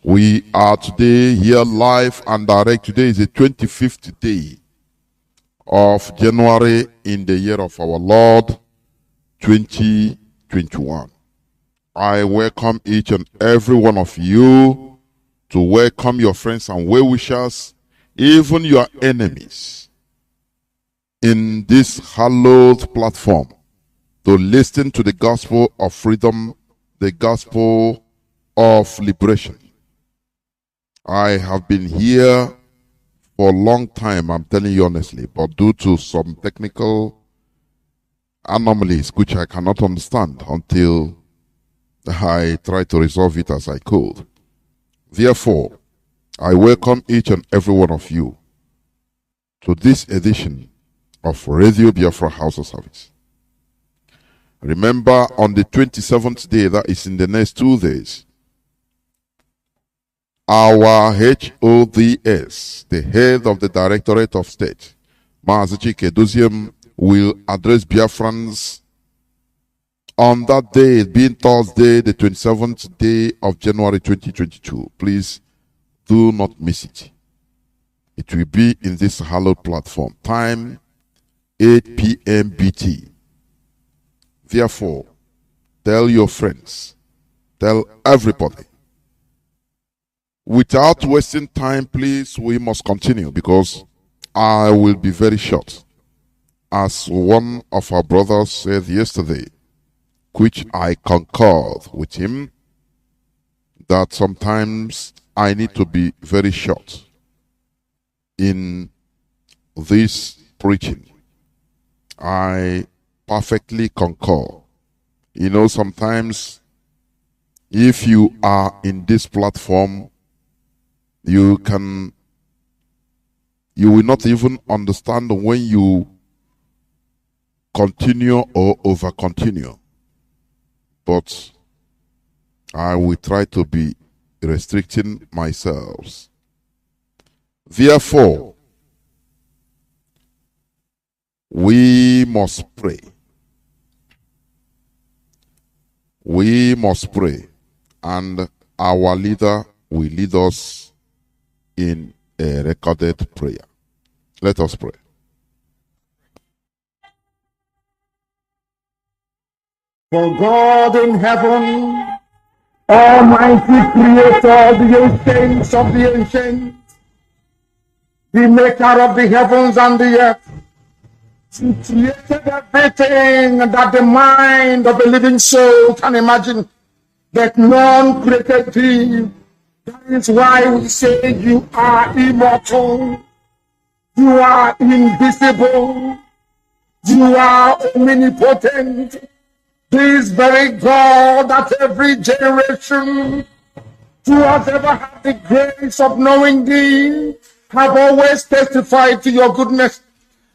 We are today here live and direct. Today is the 25th day of January in the year of our Lord 2021. I welcome each and every one of you to welcome your friends and well-wishers, even your enemies, in this hallowed platform to listen to the gospel of freedom, the gospel of liberation. I have been here for a long time, I'm telling you honestly, but due to some technical anomalies which I cannot understand until I try to resolve it as I could. Therefore, I welcome each and every one of you to this edition of Radio Biafra HAUSA-SERVICE. Remember, on the 27th day, that is in the next 2 days, our HODS, the head of the Directorate of State, Mazi JOHNATHAN, will address Biafrans on that day, being Thursday, the 27th day of January 2022. Please do not miss it. It will be in this hallowed platform. Time 8 p.m. BT. Therefore, tell your friends, tell everybody. Without wasting time, please, we must continue because I will be very short. As one of our brothers said yesterday, which I concurred with him, that sometimes I need to be very short in this preaching. I perfectly concur. You know, sometimes if you are in this platform, you will not even understand when you continue or over continue. But I will try to be restricting myself. Therefore, we must pray. We must pray, and our leader will lead us in a recorded prayer. Let us pray. For God in heaven, Almighty Creator, the ancients of the ancients, the maker of the heavens and the earth, He created everything that the mind of a living soul can imagine, that none created Thee. That is why we say you are immortal, you are invisible, you are omnipotent. This very God that every generation who has ever had the grace of knowing Thee have always testified to your goodness.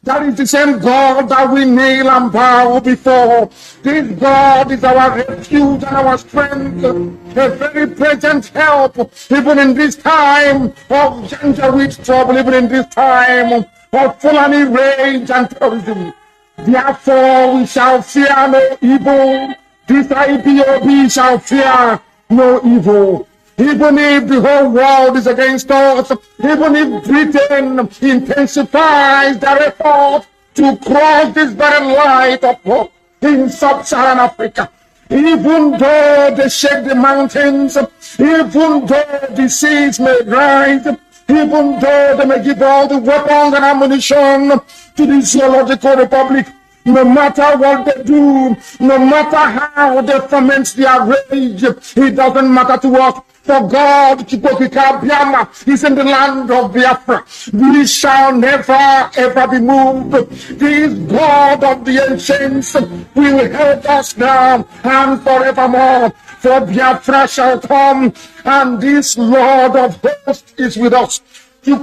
That is the same God that we kneel and bow before. This God is our refuge and our strength, a very present help, even in this time of Janjaweed trouble, even in this time of Fulani rage and terrorism. Therefore we shall fear no evil. This Ipob shall fear no evil. Even if the whole world is against us, even if Britain intensifies their effort to cross this very light of hope in sub-Saharan Africa, even though they shake the mountains, even though the seas may rise, even though they may give all the weapons and ammunition to the Zoological Republic, no matter what they do, no matter how they ferment their rage, it doesn't matter to us. For God, Biafra, is in the land of Biafra. We shall never ever be moved. This God of the ancients will help us now and forevermore. For Biafra shall come, and this Lord of hosts is with us. The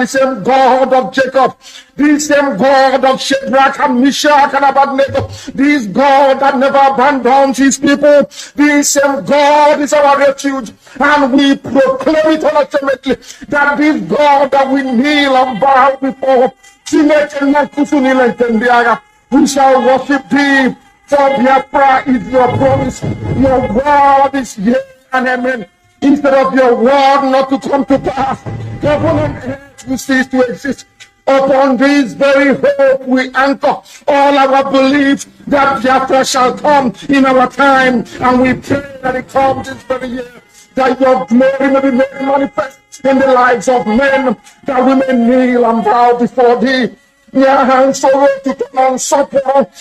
same God of Jacob, the same God of Shadrach and Meshach and Abednego, this God that never abandons his people, this same God is our refuge, and we proclaim it ultimately that this God that we kneel and bow before, we shall worship Thee. For Biafra is your promise, your word is yea and amen. instead of your word not to come to pass, heaven and earth will cease to exist. Upon this very hope we anchor all our belief that Biafra shall come in our time, and we pray that it comes this very year, that your glory may be made manifest in the lives of men, that we may kneel and bow before thee. Nyahan soro tutunan sopo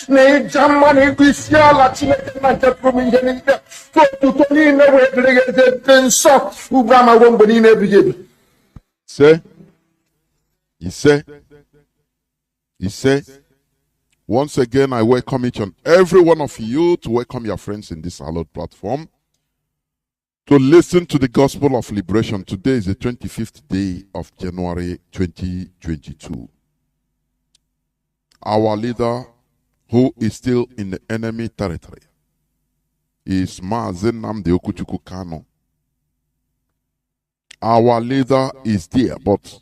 ne jamani bisiala chineke na jeprumi yenide to tutoni ne wedrege tenso ubrama wombeni ne bigebe. Say, he said, once again, I welcome each and every one of you to welcome your friends in this hallowed platform to listen to the gospel of liberation. Today is the 25th day of January 2022. Our leader, who is still in the enemy territory, is Mazi Nnamdi Kanu. Our leader is there, but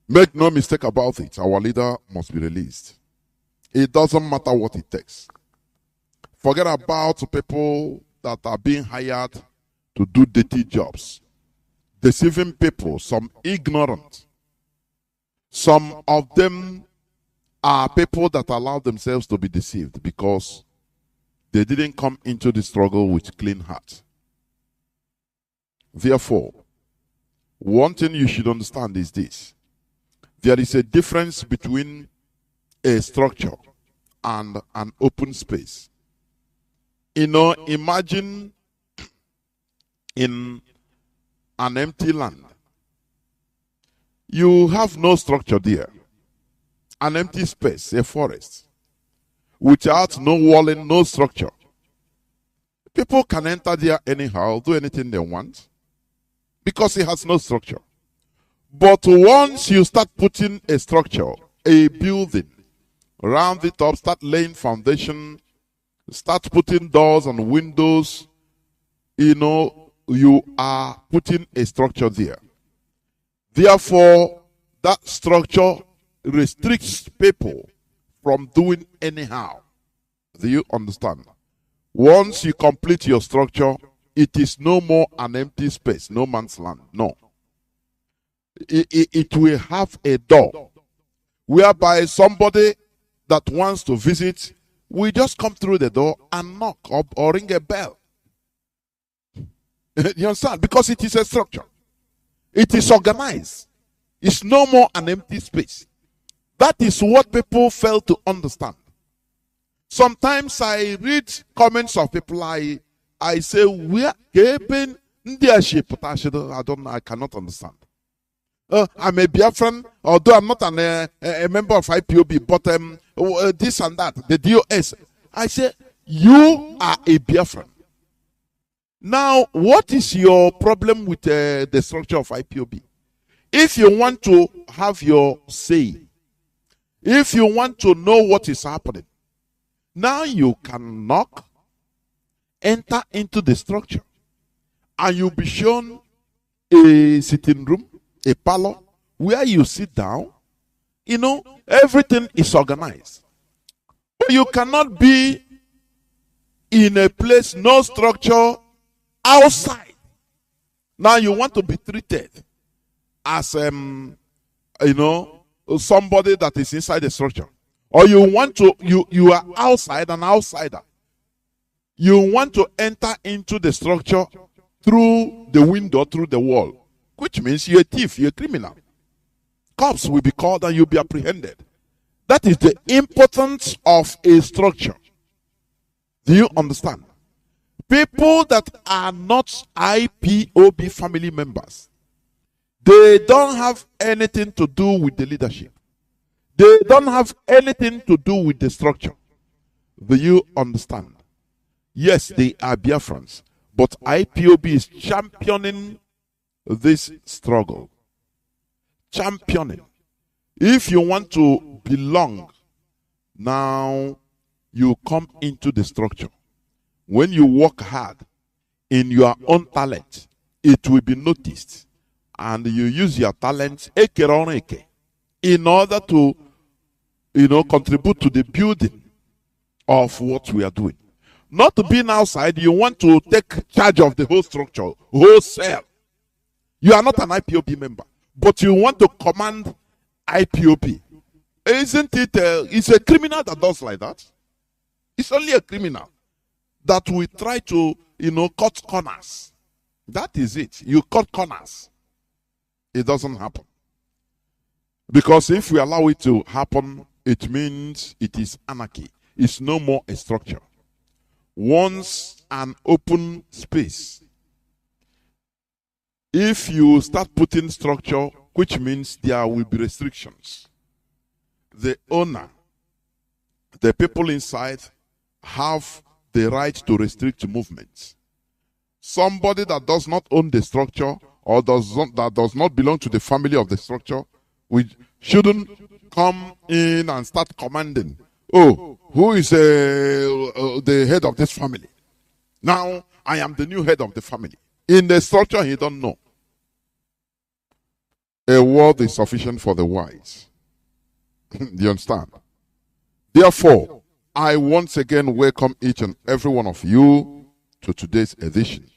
make no mistake about it, our leader must be released. It doesn't matter what it takes. Forget about people that are being hired to do dirty jobs, deceiving people, some ignorant. Some of them are people that allow themselves to be deceived because they didn't come into the struggle with clean heart. Therefore, one thing you should understand is this. There is a difference between a structure and an open space. Imagine in an empty land. You have no structure there. An empty space, a forest, without no walling, no structure. People can enter there anyhow, do anything they want, because it has no structure. But once you start putting a structure, a building, round it up, start laying foundation, start putting doors and windows, you are putting a structure there. Therefore, that structure restricts people from doing anyhow. Do you understand? Once you complete your structure, it is no more an empty space, no man's land. No. It will have a door whereby somebody that wants to visit will just come through the door and knock or ring a bell. You understand? Because it is a structure. It is organized. It's no more an empty space. That is what people fail to understand. Sometimes I read comments of people, I say, I don't know, I cannot understand. I'm a Biafran, although I'm not a member of Ipob, but this and that, the DOS. I say, you are a Biafran. Now, what is your problem with the structure of Ipob? If you want to have your say, if you want to know what is happening, now you can knock, enter into the structure, and you'll be shown a sitting room, a parlor, where you sit down. Everything is organized. But you cannot be in a place, no structure, outside. Now you want to be treated as, somebody that is inside the structure. Or you are outside, an outsider. You want to enter into the structure through the window, through the wall, which means you're a thief, you're a criminal. Cops will be called and you'll be apprehended. That is the importance of a structure. Do you understand? People that are not IPOB family members, they don't have anything to do with the leadership. They don't have anything to do with the structure. Do you understand? Yes, they are Biafrans, but IPOB is championing this struggle. Championing. If you want to belong, now you come into the structure. When you work hard in your own talent, it will be noticed. And you use your talents in order to contribute to the building of what we are doing. Not being outside, you want to take charge of the whole structure, whole cell. You are not an IPOB member, but you want to command IPOB. Isn't it? It's a criminal that does like that. It's only a criminal that will try to, cut corners. That is it. You cut corners. It doesn't happen. Because if we allow it to happen, it means it is anarchy. It's no more a structure. Once an open space, if you start putting structure, which means there will be restrictions, the owner, the people inside have the right to restrict movements. Somebody that does not own the structure or that does not belong to the family of the structure, we shouldn't come in and start commanding. Oh, who is the head of this family? Now I am the new head of the family. In the structure, he don't know. A word is sufficient for the wise. Do you understand? Therefore, I once again welcome each and every one of you to today's edition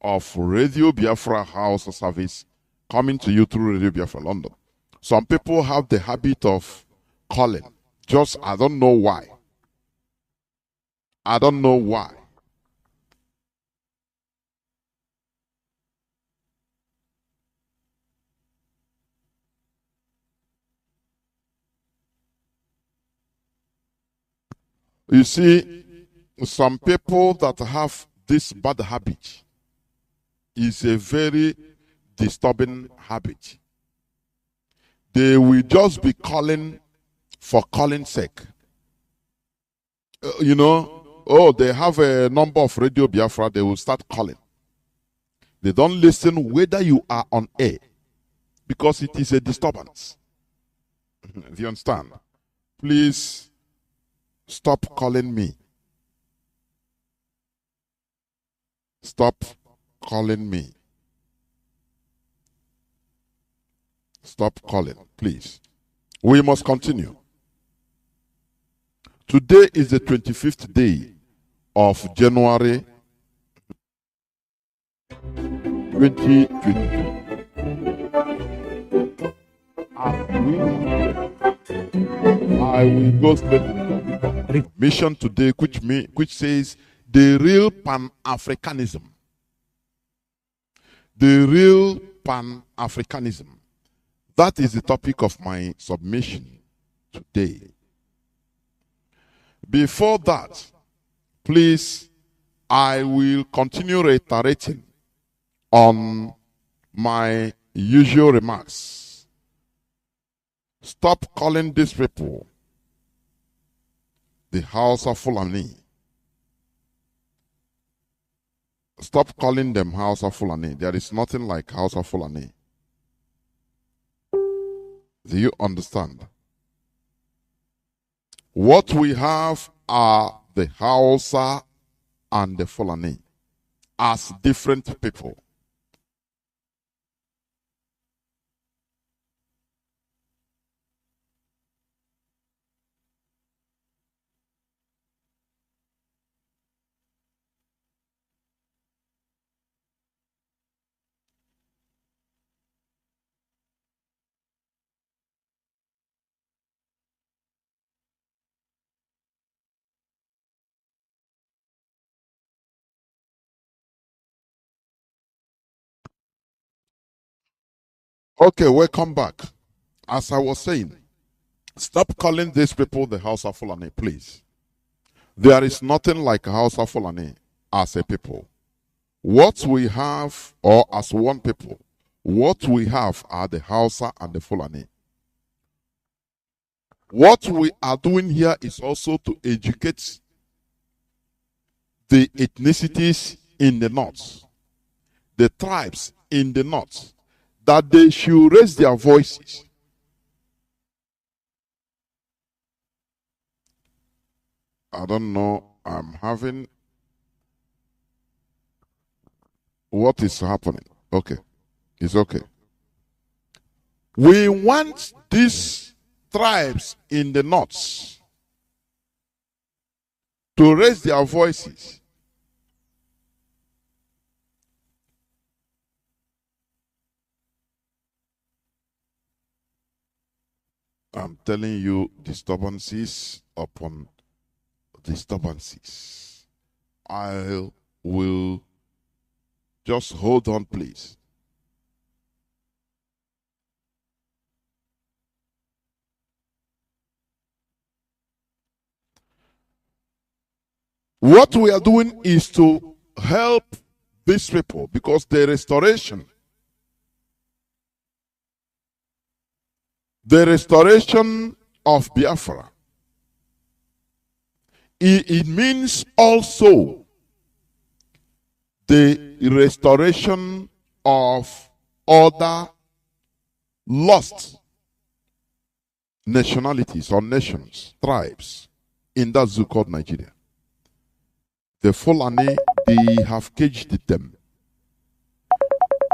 of Radio Biafra HAUSA-SERVICE, coming to you through Radio Biafra London. Some people have the habit of calling. Just, I don't know why. I don't know why. You see, some people that have this bad habit is a very disturbing habit. They will just be calling for calling's sake. They have a number of Radio Biafra, they will start calling. They don't listen whether you are on air because it is a disturbance. Do you understand? Please stop calling me. Stop calling me. Stop calling, please. We must continue. Today is the 25th day of January 2022. I will go straight to the mission today, which says the real Pan-Africanism. The real Pan-Africanism. That is the topic of my submission today. Before that, please, I will continue reiterating on my usual remarks. Stop calling these people the House of Fulani. Stop calling them House of Fulani. There is nothing like House of Fulani. Do you understand? What we have are the Hausa and the Fulani as different people. Okay, welcome back. As I was saying, stop calling these people the House of Fulani, please. There is nothing like a House of Fulani as a people. What we have, or as one people, what we have are the Hausa and the Fulani. What we are doing here is also to educate the ethnicities in the north, the tribes in the north, that they should raise their voices. I don't know, I'm having... What is happening? Okay, it's okay. We want these tribes in the north to raise their voices. I'm telling you, disturbances upon disturbances. I will just hold on, please. What we are doing is to help these people, because the restoration of Biafra, it means also the restoration of other lost nationalities or nations, tribes in that zoo called Nigeria. The Fulani, they have caged them.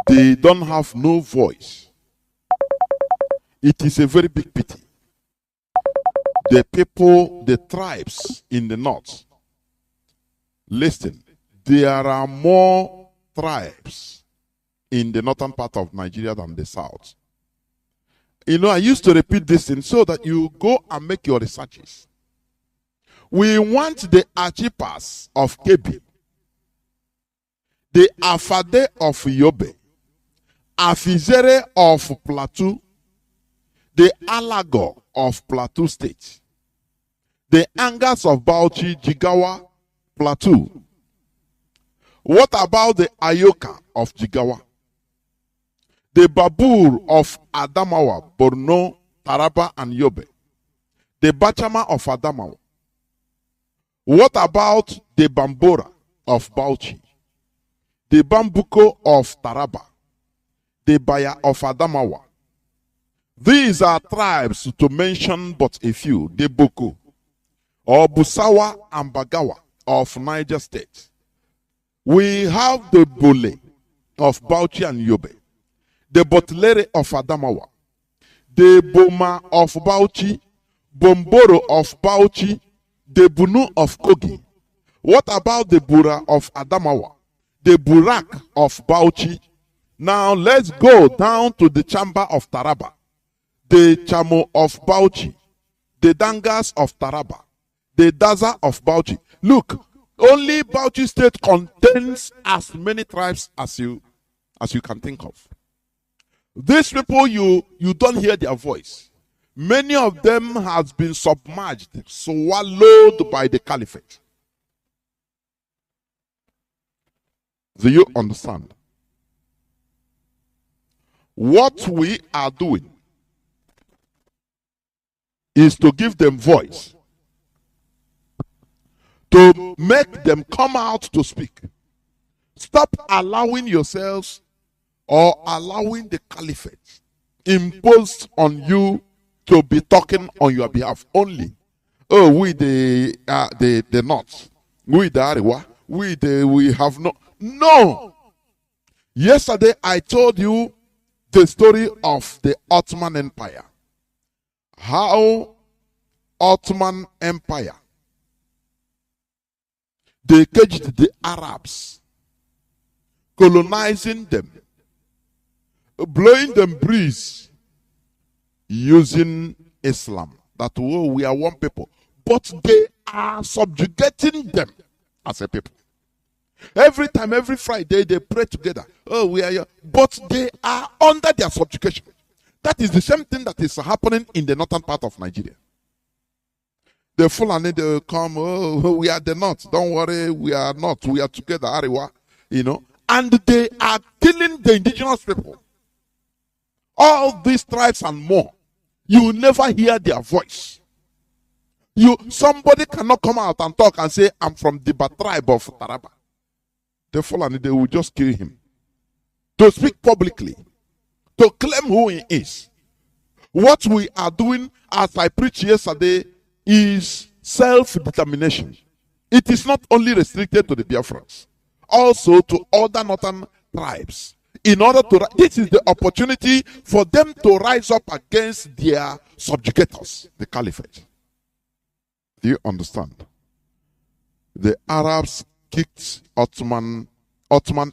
They don't have no voice. It is a very big pity. The people, the tribes in the north, listen, there are more tribes in the northern part of Nigeria than the south. You know, I used to repeat this thing so that you go and make your researches. We want the Achipas of Kebi, the Afade of Yobe, Afizere of Plateau, the Alago of Plateau State, the Angas of Bauchi, Jigawa, Plateau. What about the Ayoka of Jigawa? The Babur of Adamawa, Borno, Taraba, and Yobe. The Bachama of Adamawa. What about the Bambora of Bauchi? The Bambuko of Taraba? The Baya of Adamawa? These are tribes, to mention but a few. The Boko, or Busawa and Bagawa of Niger State. We have the Bole of Bauchi and Yobe. The Botlere of Adamawa. The Boma of Bauchi. Bomboro of Bauchi. The Bunu of Kogi. What about the Bura of Adamawa? The Burak of Bauchi. Now let's go down to the Chamba of Taraba. The Chamo of Bauchi. The Dangas of Taraba. The Daza of Bauchi. Look, only Bauchi state contains as many tribes as you can think of. These people, you don't hear their voice. Many of them has been submerged, swallowed by the caliphate. Do you understand? What we are doing is to give them voice, to make them come out to speak. Stop allowing yourselves or allowing the caliphate imposed on you to be talking on your behalf only. Oh, we the North, we the Ariwa, we have no. Yesterday I told you the story of the Ottoman Empire. How Ottoman Empire, they caged the Arabs, colonizing them, blowing them breeze, using Islam. That we are one people. But they are subjugating them as a people. Every time, every Friday, they pray together. Oh, we are here. But they are under their subjugation. That is the same thing that is happening in the northern part of Nigeria. The Fulani, they come, oh, we are the North. Don't worry, we are not. We are together, Ariwa, you know. And they are killing the indigenous people. All these tribes and more. You will never hear their voice. Somebody cannot come out and talk and say, I'm from the tribe of Taraba. The Fulani, they will just kill him. To speak publicly, to claim who he is. What we are doing, as I preached yesterday, is self-determination. It is not only restricted to the Biafrans, also to other northern tribes. In order to, this is the opportunity for them to rise up against their subjugators, the caliphate. Do you understand? the Arabs kicked Ottoman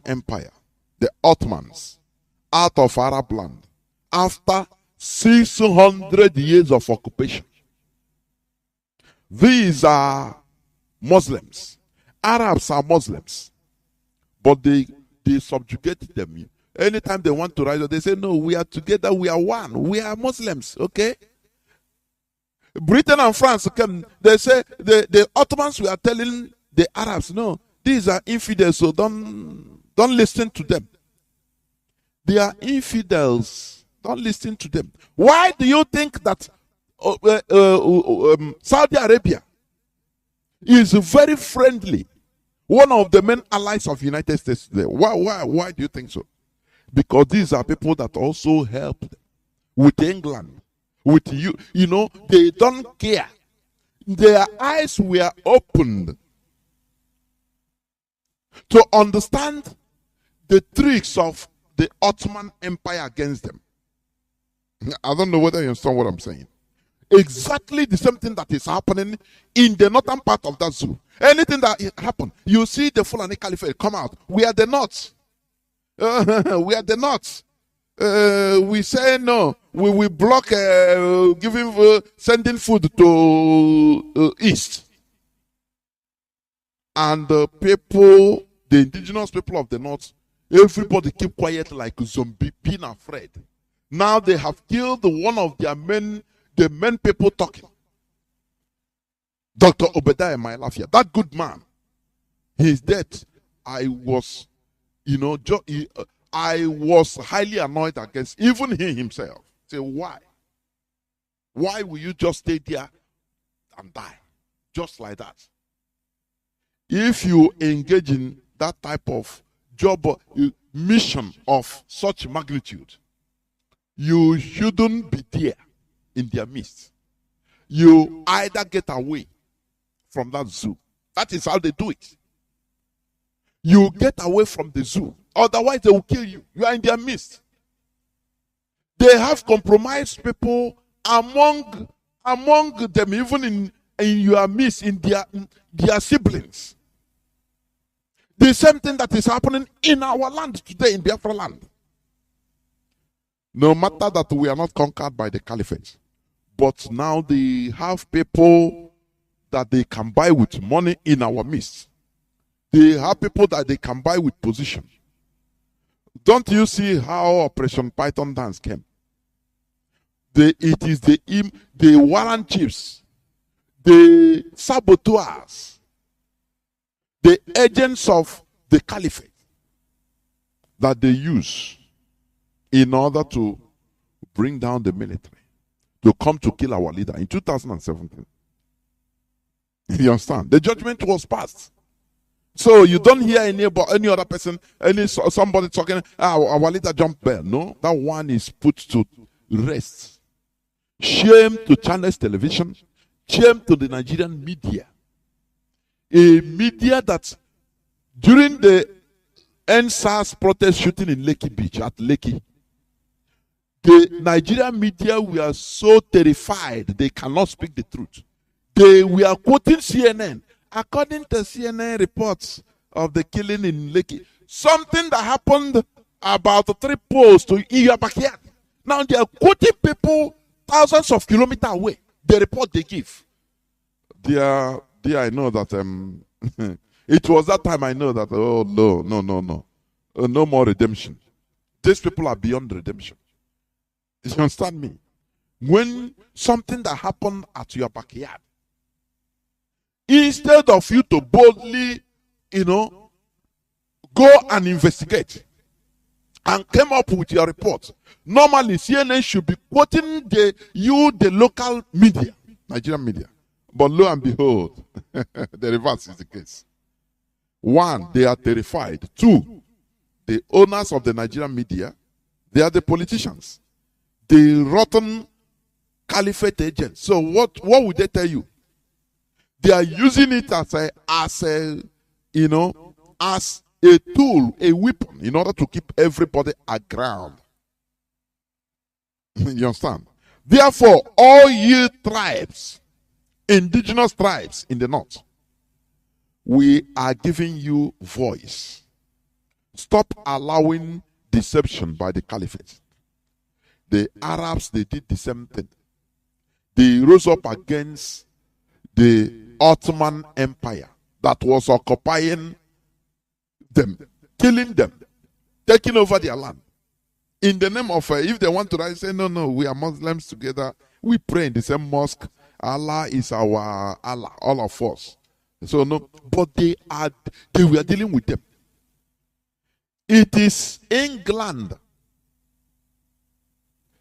Empire, the Ottomans, out of Arab land after 600 years of occupation. These are Muslims. Arabs are Muslims, but they subjugate them. Anytime they want to rise up, they say, no, we are together, we are one, we are Muslims, okay? Britain and France came, they say, the Ottomans were telling the Arabs, no, these are infidels, so don't listen to them. They are infidels, don't listen to them. Why do you think that Saudi Arabia is very friendly, one of the main allies of United States today? Why do you think so? Because these are people that also helped with England, with you. You know, they don't care. Their eyes were opened to understand the tricks of the Ottoman Empire against them. I don't know whether you understand what I'm saying. Exactly the same thing that is happening in the northern part of that zoo. Anything that happen, you see the Fulani Caliphate come out. We are the North. We are the North. We say no. We will block sending food to East. And the people, the indigenous people of the North, everybody keep quiet like zombie, being afraid. Now they have killed one of their men, the men people talking. Dr. Obadiah Mailafia, that good man, he's dead. I was highly annoyed against even he himself. Say, why? Why will you just stay there and die? Just like that. If you engage in that type of job, mission of such magnitude, you shouldn't be there in their midst. You either get away from that zoo. That is how they do it. You get away from the zoo. Otherwise, they will kill you. You are in their midst. They have compromised people among them, even in your midst, in their siblings. The same thing that is happening in our land today, in Biafra land. No matter that we are not conquered by the caliphate, but now they have people that they can buy with money in our midst. They have people that they can buy with position. Don't you see how Operation Python Dance came? It is the warrant chiefs, the saboteurs, the agents of the caliphate that they use in order to bring down the military, to come to kill our leader in 2017. You understand? The judgment was passed. So you don't hear any other person, somebody talking, our leader jumped bell. No, that one is put to rest. Shame to Channels Television. Shame to the Nigerian media. A media that during the NSAS protest shooting in Lekki Beach, at Lekki, the Nigerian media were so terrified they cannot speak the truth. They were quoting CNN. According to CNN reports of the killing in Lekki, something that happened about 3 poles to in your backyard. Now they are quoting people thousands of kilometers away. The report they give. Dear, I know that it was that time I know that, oh no. No more redemption. These people are beyond redemption. You understand me? When something that happened at your backyard, instead of you to boldly, go and investigate and come up with your report, normally CNN should be quoting the local media, Nigerian media. But lo and behold, the reverse is the case. 1, they are terrified. 2, the owners of the Nigerian media, they are the politicians, the rotten caliphate agents. So what would they tell you? They are using it as a tool, a weapon, in order to keep everybody aground. You understand? Therefore, all ye tribes, indigenous tribes in the north, we are giving you voice. Stop allowing deception by the caliphate. The Arabs, they did the same thing. They rose up against the Ottoman Empire that was occupying them, killing them, taking over their land. In the name of, if they want to rise, say, no, we are Muslims together. We pray in the same mosque. Allah is our Allah, all of us. So no, but they were dealing with them. It is England,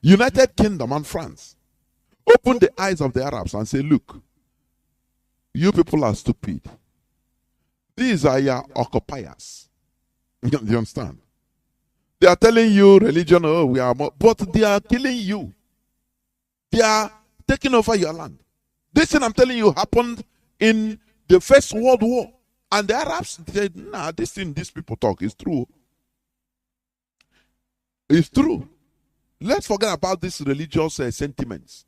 United Kingdom, and France open the eyes of the Arabs and say, look, you people are stupid. These are your occupiers. You understand? They are telling you religion, oh, we are more, but they are killing you. They are taking over your land. This thing I'm telling you happened in the First World War. And the Arabs said, nah, this thing these people talk is true. It's true. Let's forget about these religious sentiments.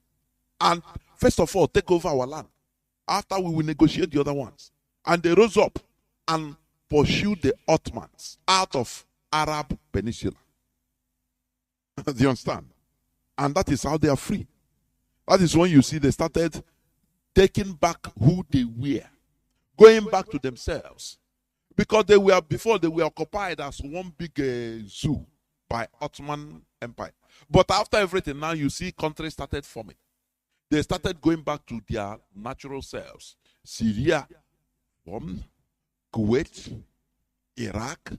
And first of all, take over our land. After we will negotiate the other ones. And they rose up and pursued the Ottomans out of Arab Peninsula. Do you understand? And that is how they are free. That is when you see they started taking back who they were. Going back to themselves. Because they were, before they were occupied as one big zoo by Ottoman Empire. But after everything, now you see countries started forming. They started going back to their natural selves. Syria, Kuwait, Iraq.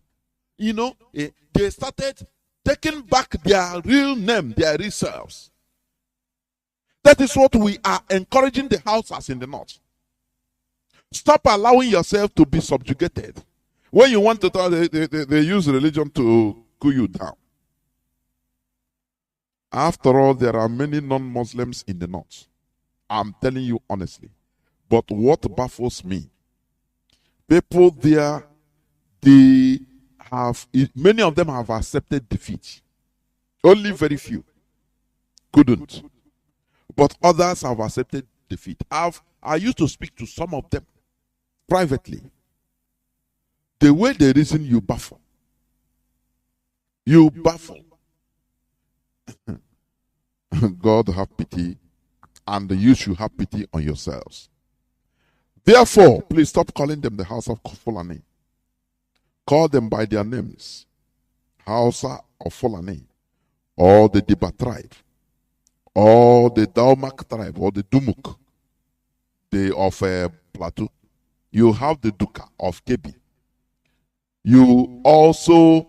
You know, they started taking back their real name, their real selves. That is what we are encouraging the Hausas in the north. Stop allowing yourself to be subjugated. When you want to talk, they use religion to cool you down. After all, there are many non-Muslims in the north. I'm telling you honestly. But what baffles me, people there, many of them have accepted defeat. Only very few couldn't. But others have accepted defeat. I used to speak to some of them privately. The way they reason, you baffle. You baffle. God have pity, and you should have pity on yourselves. Therefore, please stop calling them the house of Fulani. Call them by their names. Hausa or Fulani, or the Diba tribe, or the Daumak tribe, or the Dumuk, of Plateau. You have the Duka of Kebi. You also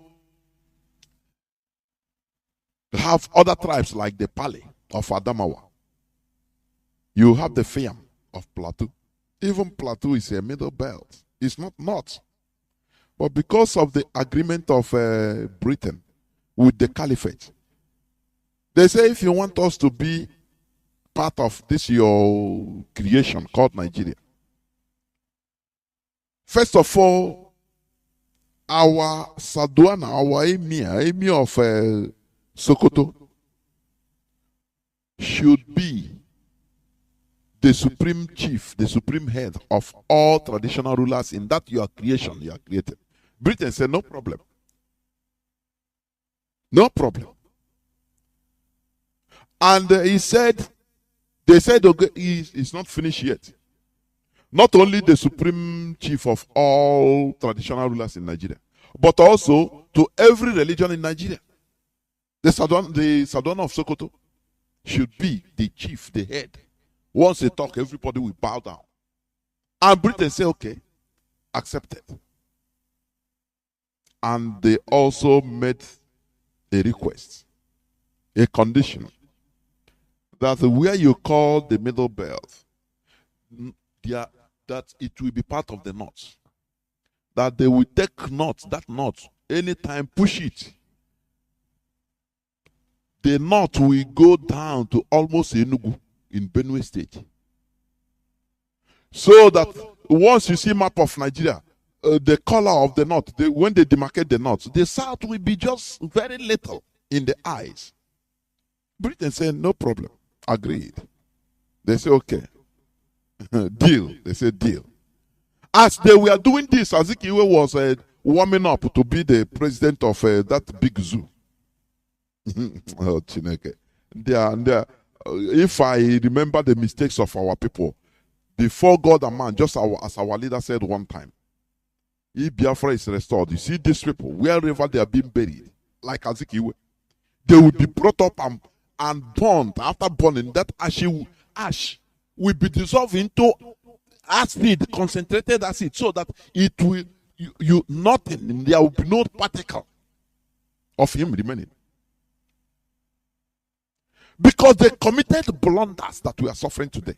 have other tribes like the Pali of Adamawa. You have the Fiam of Plateau. Even Plateau is a middle belt. It's not. But because of the agreement of Britain with the Caliphate, they say if you want us to be part of this your creation called Nigeria, first of all, our Saduana, our emir of Sokoto, should be the supreme chief, the supreme head of all traditional rulers in that your creation you are created. Britain said, no problem. No problem. And they said, okay, it's not finished yet. Not only the supreme chief of all traditional rulers in Nigeria, but also to every religion in Nigeria. The Sadona of Sokoto should be the chief, the head. Once they talk, everybody will bow down. And Britain say, okay, accepted. And they also made a request, a condition, that where you call the middle belt, that it will be part of the north. That they will take that north, anytime push it. The north will go down to almost Enugu in Benue State. So that once you see map of Nigeria, the color of the north, when they demarcate the north, the south will be just very little in the eyes. Britain said, no problem. Agreed. They say, okay. Deal. They say, deal. As they were doing this, Azikiwe was warming up to be the president of that big zoo. Oh, Chineke. If I remember the mistakes of our people, before God and man, just as our leader said one time, if Biafra is restored, you see these people, wherever they are being buried, like Azikiwe, they will be brought up and burned. After burning, that ash will be dissolved into acid, concentrated acid, so that it will nothing, there will be no particle of him remaining. Because they committed blunders that we are suffering today.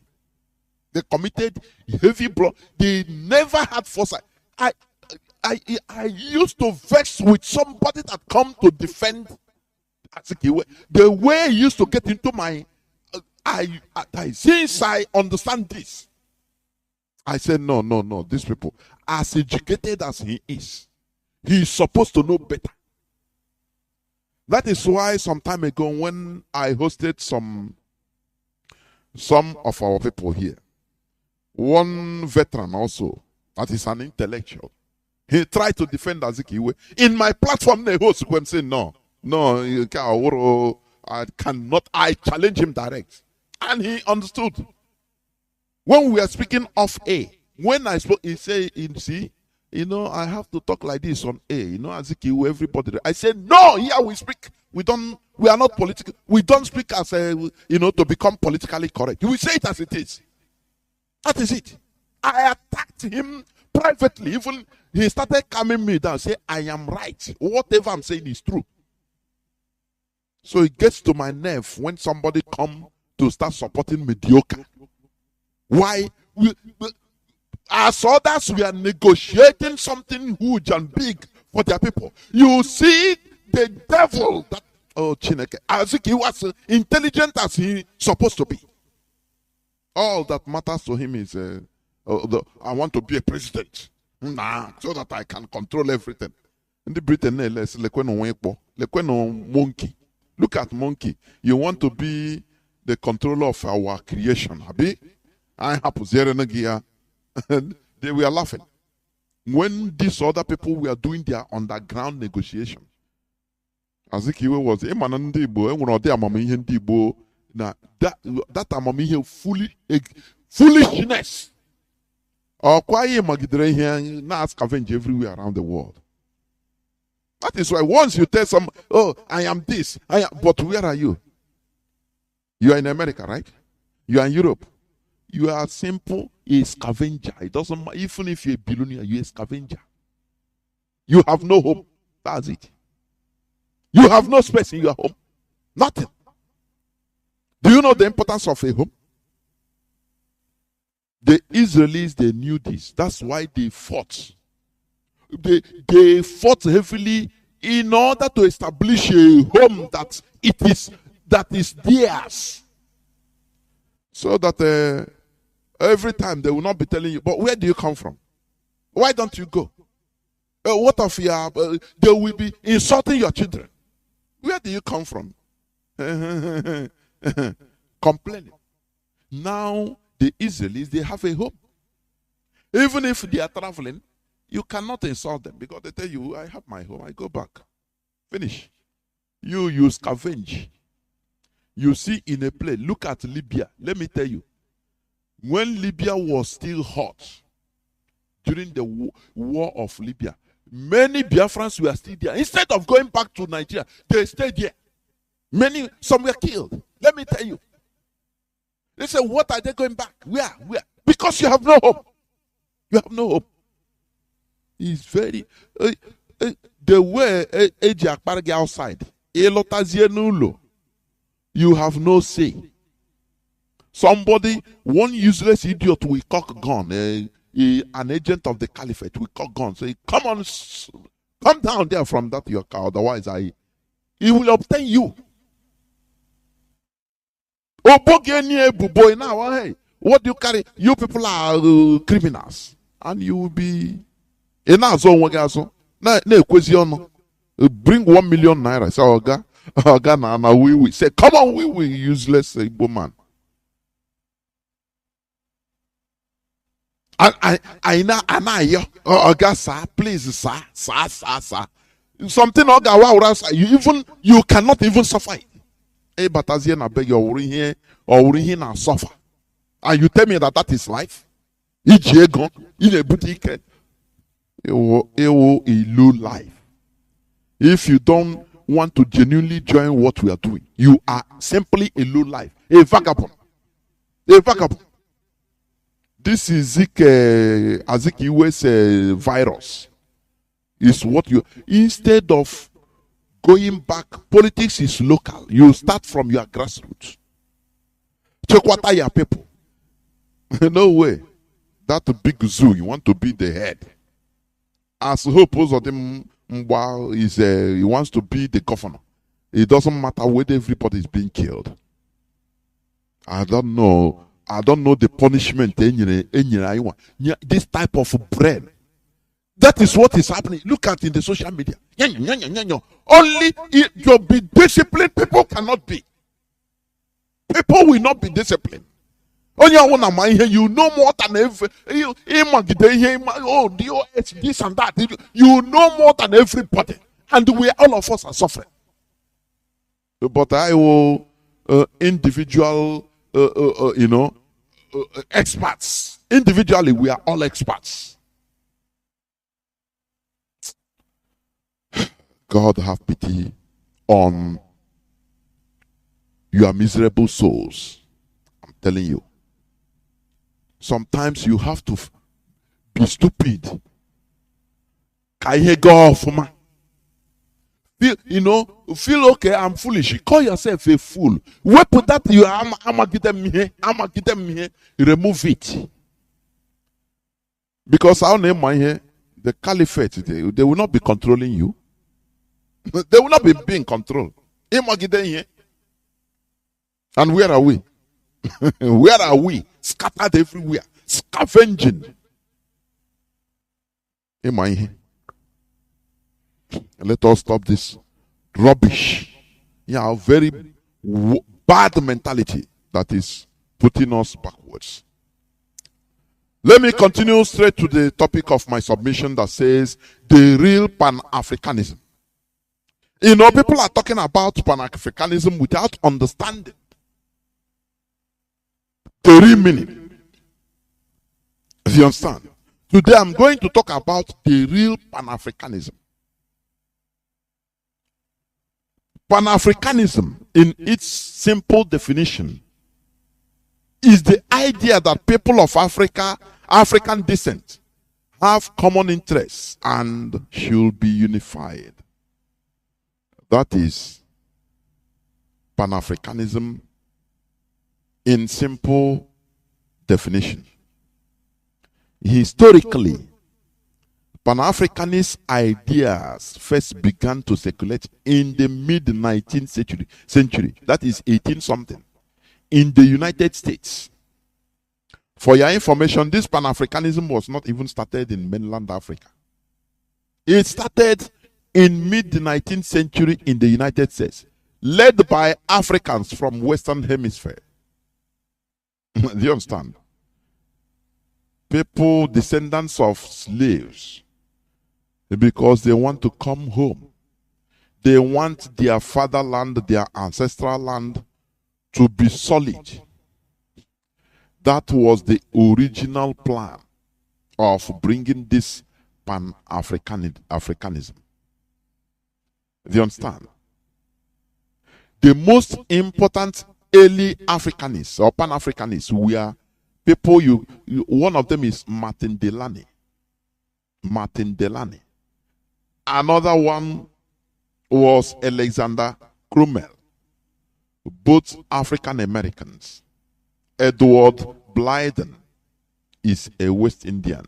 They committed heavy blood. They never had foresight. I used to vex with somebody that come to defend Azikiwe. The way he used to get into my since I understand this, I said, no, these people, as educated as he is supposed to know better. That is why some time ago when I hosted some of our people here, one veteran also, that is an intellectual, he tried to defend Azikiwe. In my platform, they host him say, no, I cannot, I challenge him direct. And he understood. When we are speaking of A, when I spoke, he said, see, I have to talk like this on A, Azikiwe, everybody. I said, no, here we speak. We are not political. We don't speak as to become politically correct. We say it as it is. That is it. I attacked him privately. Even he started calming me down, say, I am right. Whatever I'm saying is true. So it gets to my nerve when somebody come to start supporting mediocre. Why? As others, we are negotiating something huge and big for their people. You see the devil that, Chineke, as he was intelligent as he supposed to be. All that matters to him is, I want to be a president. So that I can control everything. In the Britain, monkey. Look at monkey. You want to be the controller of our creation. Abi? I have they were laughing. When these other people were doing their underground negotiation, Azikiwe was that amamihe foolishness. Or now scavenge everywhere around the world. That is why once you tell some, I am this, but where are you? You are in America, right? You are in Europe. You are simple a scavenger. It doesn't matter. Even if you're a billionaire, you're a scavenger. You have no hope. That's it. You have no space in your home. Nothing. Do you know the importance of a home? The Israelis, they knew this. That's why they fought. They fought heavily in order to establish a home that is theirs. So that every time they will not be telling you, but where do you come from? Why don't you go? What of your, they will be insulting your children. Where do you come from? Complaining. Now, the Israelis, they have a home. Even if they are traveling, you cannot insult them because they tell you, I have my home, I go back. Finish. You scavenge. You see in a play, look at Libya. Let me tell you, when Libya was still hot, during the war of Libya, many Biafrans were still there. Instead of going back to Nigeria, they stayed there. Some were killed. Let me tell you. They say, what are they going back? Where? Because you have no hope. You have no hope. It's very... the way Eji Akparagi outside, you have no say. Somebody, one useless idiot will cock gun, an agent of the caliphate will cock gun, say, come down there from that your car, otherwise he will obtain you. Now, hey, what do you carry? You people are criminals, and you will be bring 1 million naira. Say, Oga, we say, come on, we useless Igbo man. Oga, sir, please, sir. Something you cannot even suffer it. Eh, but as you beg your here or here now suffer. And you tell me that is life? In a boutique. It will a low life. If you don't want to genuinely join what we are doing, you are simply a low life, a vagabond. A vagabond. This is Azikiwe's virus. Is what you, instead of going back, politics is local. You start from your grassroots. Check what are your people. No way. That big zoo, you want to be the head. As hope of them is he wants to be the governor. It doesn't matter whether everybody is being killed. I don't know the punishment. This type of bread. That is what is happening. Look at in the social media. Only you'll be disciplined. People cannot be. People will not be disciplined. You know more than every. This and that. You know more than everybody, and all of us are suffering. But I will individual, experts. Individually, we are all experts. God have pity on your miserable souls. I'm telling you. Sometimes you have to be stupid. Feel okay, I'm foolish. Call yourself a fool. Where put that you remove it. Because our name here, the caliphate, they will not be controlling you. They will not be being controlled. And where are we? Where are we? Scattered everywhere. Scavenging. Let us stop this rubbish. Yeah, very bad mentality that is putting us backwards. Let me continue straight to the topic of my submission that says the real Pan-Africanism. People are talking about Pan-Africanism without understanding the real meaning. Do you understand? Today I'm going to talk about the real Pan-Africanism. Pan-Africanism, in its simple definition, is the idea that people of Africa, African descent, have common interests and should be unified. That is Pan-Africanism in simple definition. Historically, Pan-Africanist ideas first began to circulate in the mid-19th century, that is 18-something, in the United States. For your information, this Pan-Africanism was not even started in mainland Africa. It started in mid-19th century in the United States, led by Africans from Western Hemisphere. Do you understand? People, descendants of slaves, because they want to come home. They want their fatherland, their ancestral land to be solid. That was the original plan of bringing this Pan-Africanism. Do you understand? The most important early Africanists or Pan-Africanists were people, one of them is Martin Delany. Another one was Alexander Crummell, both African Americans. Edward Blyden is a West Indian.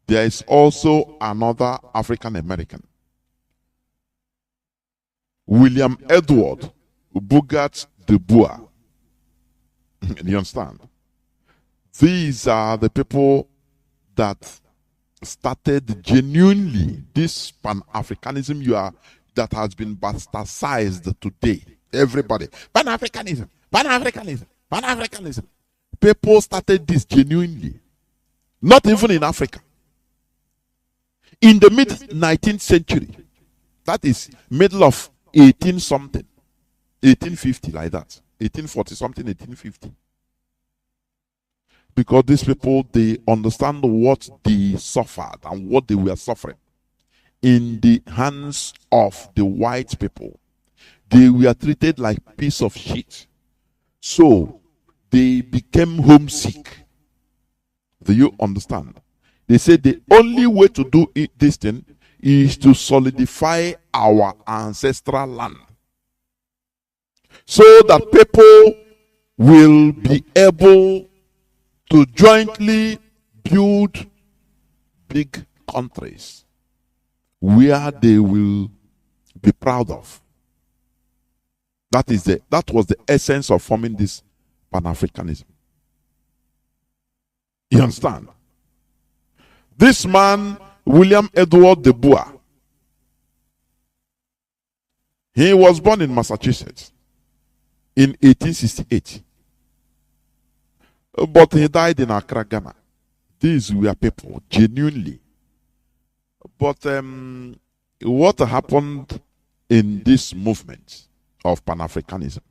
There is also another African American, William Edward Bogart de Bois. You understand? These are the people that started genuinely this Pan-Africanism that has been bastardized today. Everybody, Pan-Africanism. People started this genuinely. Not even in Africa. In the mid-19th century, that is middle of 18 something, 1850 like that, 1840 something, 1850. Because these people, they understand what they suffered and what they were suffering in the hands of the white people. They were treated like piece of shit. So they became homesick. Do you understand? They said the only way to do this thing is to solidify our ancestral land, so that people will be able to jointly build big countries where they will be proud of. That was the essence of forming this Pan-Africanism. You understand? This man, William Edward de Boer, he was born in Massachusetts in 1868. But he died in Accra, Ghana. These were people, genuinely. But what happened in this movement of Pan-Africanism?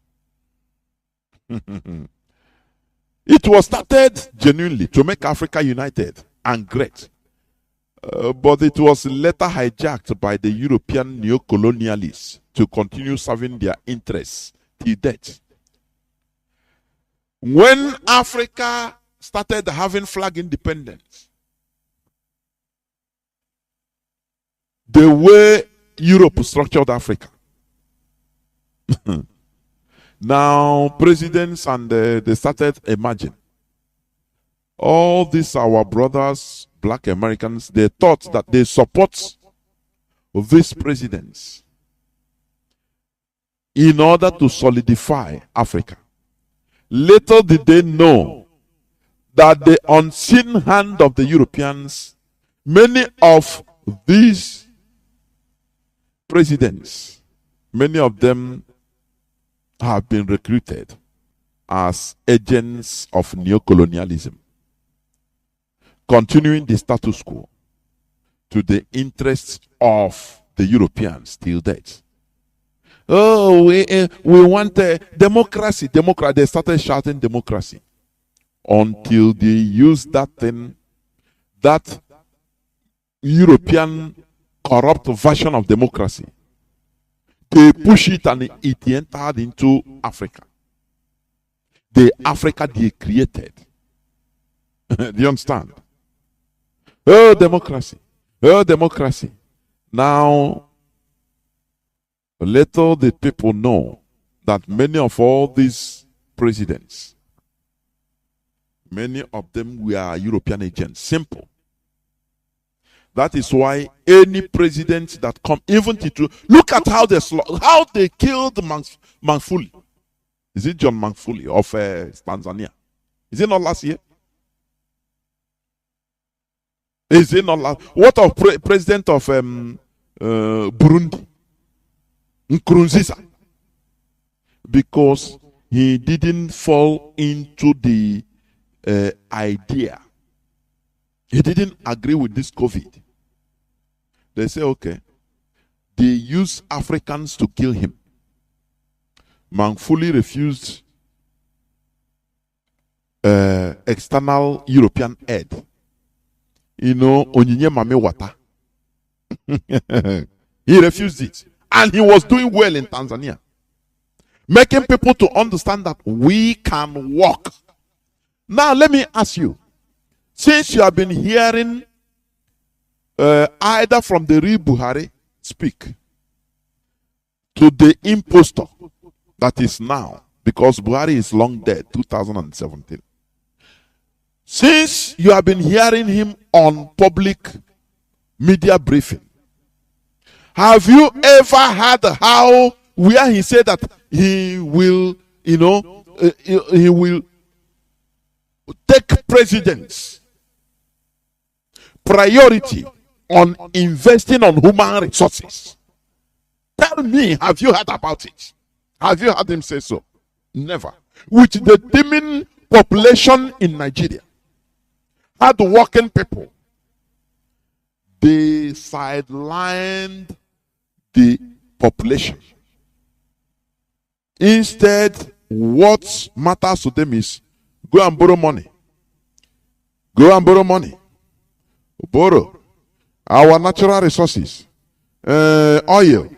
It was started genuinely to make Africa united and great. But it was later hijacked by the European neo-colonialists to continue serving their interests till death. When Africa started having flag independence, the way Europe structured Africa, now presidents and they started emerging. All these our brothers, black Americans, they thought that they support these presidents in order to solidify Africa. Little did they know that the unseen hand of the Europeans, many of these presidents, many of them have been recruited as agents of neocolonialism, continuing the status quo to the interests of the Europeans till date. Oh, we want democracy. They started shouting democracy until they used that thing, that European corrupt version of democracy. They push it and it entered into Africa. The Africa they created. Do you understand? Oh, democracy. Oh, democracy. Now, little did people know that many of all these presidents, many of them were European agents. Simple. That is why any president that come, even to look at how they killed Magufuli. Is it John Magufuli of Tanzania? Is it not last year? Is it not last? What of president of Burundi? Nkurunziza, because he didn't fall into the idea. He didn't agree with this COVID. They say, okay, they use Africans to kill him. Magufuli refused external European aid. You know, Onyinye Mame Wata. He refused it. And he was doing well in Tanzania. Making people to understand that we can walk. Now let me ask you. Since you have been hearing either from the real Buhari speak to the impostor that is now, because Buhari is long dead, 2017. Since you have been hearing him on public media briefing, have you ever heard how where he said that he will, he will take precedence, priority on investing on human resources? Tell me, have you heard about it? Have you heard him say so? Never. With the teeming population in Nigeria, hard-working people. They sidelined the population. Instead, what matters to them is go and borrow money. Go and borrow money. Borrow our natural resources, oil.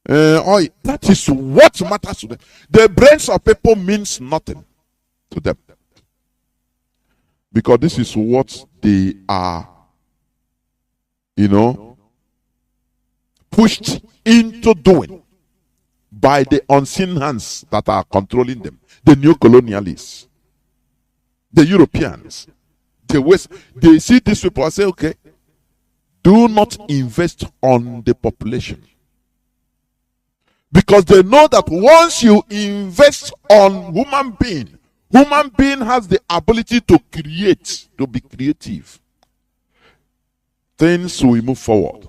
That is what matters to them. The brains of people means nothing to them. Because this is what they are, pushed into doing by the unseen hands that are controlling them. The new colonialists, the Europeans, the West. They see these people and say, okay, do not invest on the population. Because they know that once you invest on human being has the ability to create, to be creative. Things will move forward.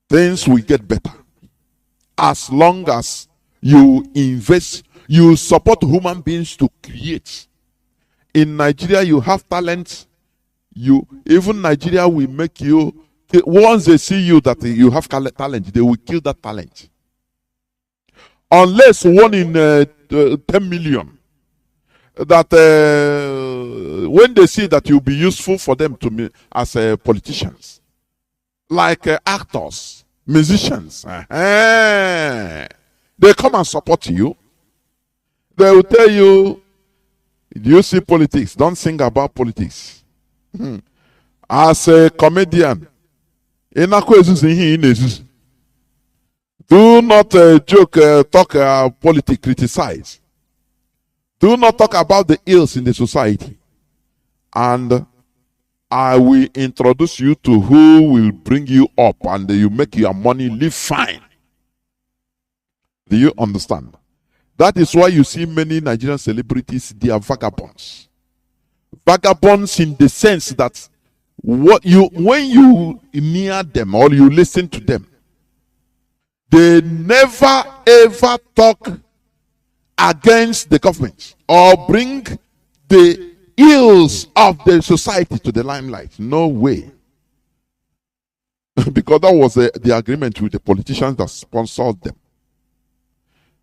Things will get better. As long as you invest, you support human beings to create. In Nigeria, you have talent. Even Nigeria will make you, once they see you that you have talent, they will kill that talent. Unless 1 in 10 million, that when they see that you'll be useful for them to as politicians, like actors, musicians, they come and support you. They will tell you, do you see politics? Don't sing about politics. As a comedian, do not joke, talk politics, criticize. Do not talk about the ills in the society. And I will introduce you to who will bring you up and you make your money live fine. Do you understand? That is why you see many Nigerian celebrities, they are vagabonds. Vagabonds in the sense that when you near them or you listen to them, they never ever talk against the government or bring the ills of the society to the limelight. No way. Because that was the agreement with the politicians that sponsored them.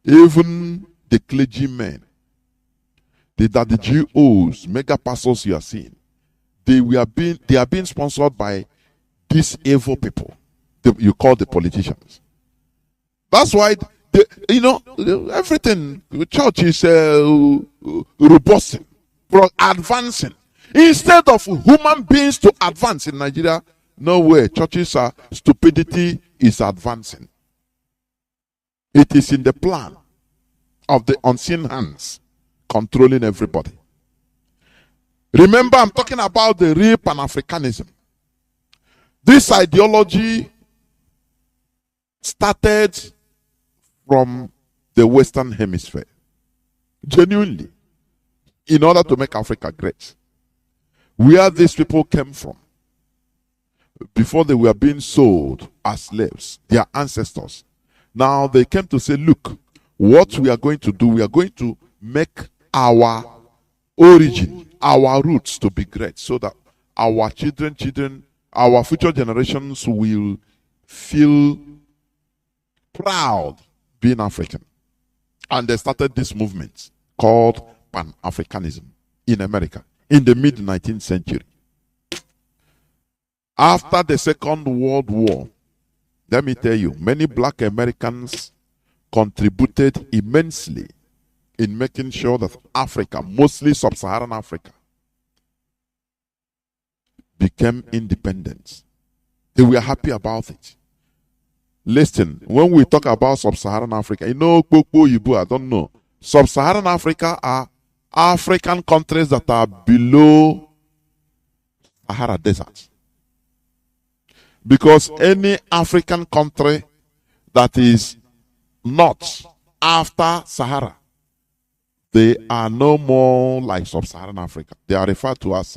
Even the clergymen, the GOs, mega pastors you are seeing, they are being sponsored by these evil people you call the politicians. That's why everything, the church is robust, advancing. Instead of human beings to advance in Nigeria, no way. Churches are stupidity is advancing. It is in the plan of the unseen hands controlling everybody. Remember, I'm talking about the real Pan-Africanism. This ideology started from the Western Hemisphere, genuinely, in order to make Africa great. Where these people came from, before they were being sold as slaves, their ancestors. Now they came to say, look, what we are going to do, we are going to make our origin, our roots to be great, so that our children, our future generations will feel proud being African. And they started this movement called Pan-Africanism in America in the mid-19th century. After the Second World War, let me tell you, many black Americans contributed immensely in making sure that Africa, mostly sub-Saharan Africa, became independent. They were happy about it. Listen, when we talk about sub-Saharan Africa, I don't know. Sub-Saharan Africa are African countries that are below Sahara Desert. Because any African country that is not after Sahara, they are no more like sub-Saharan Africa. They are referred to as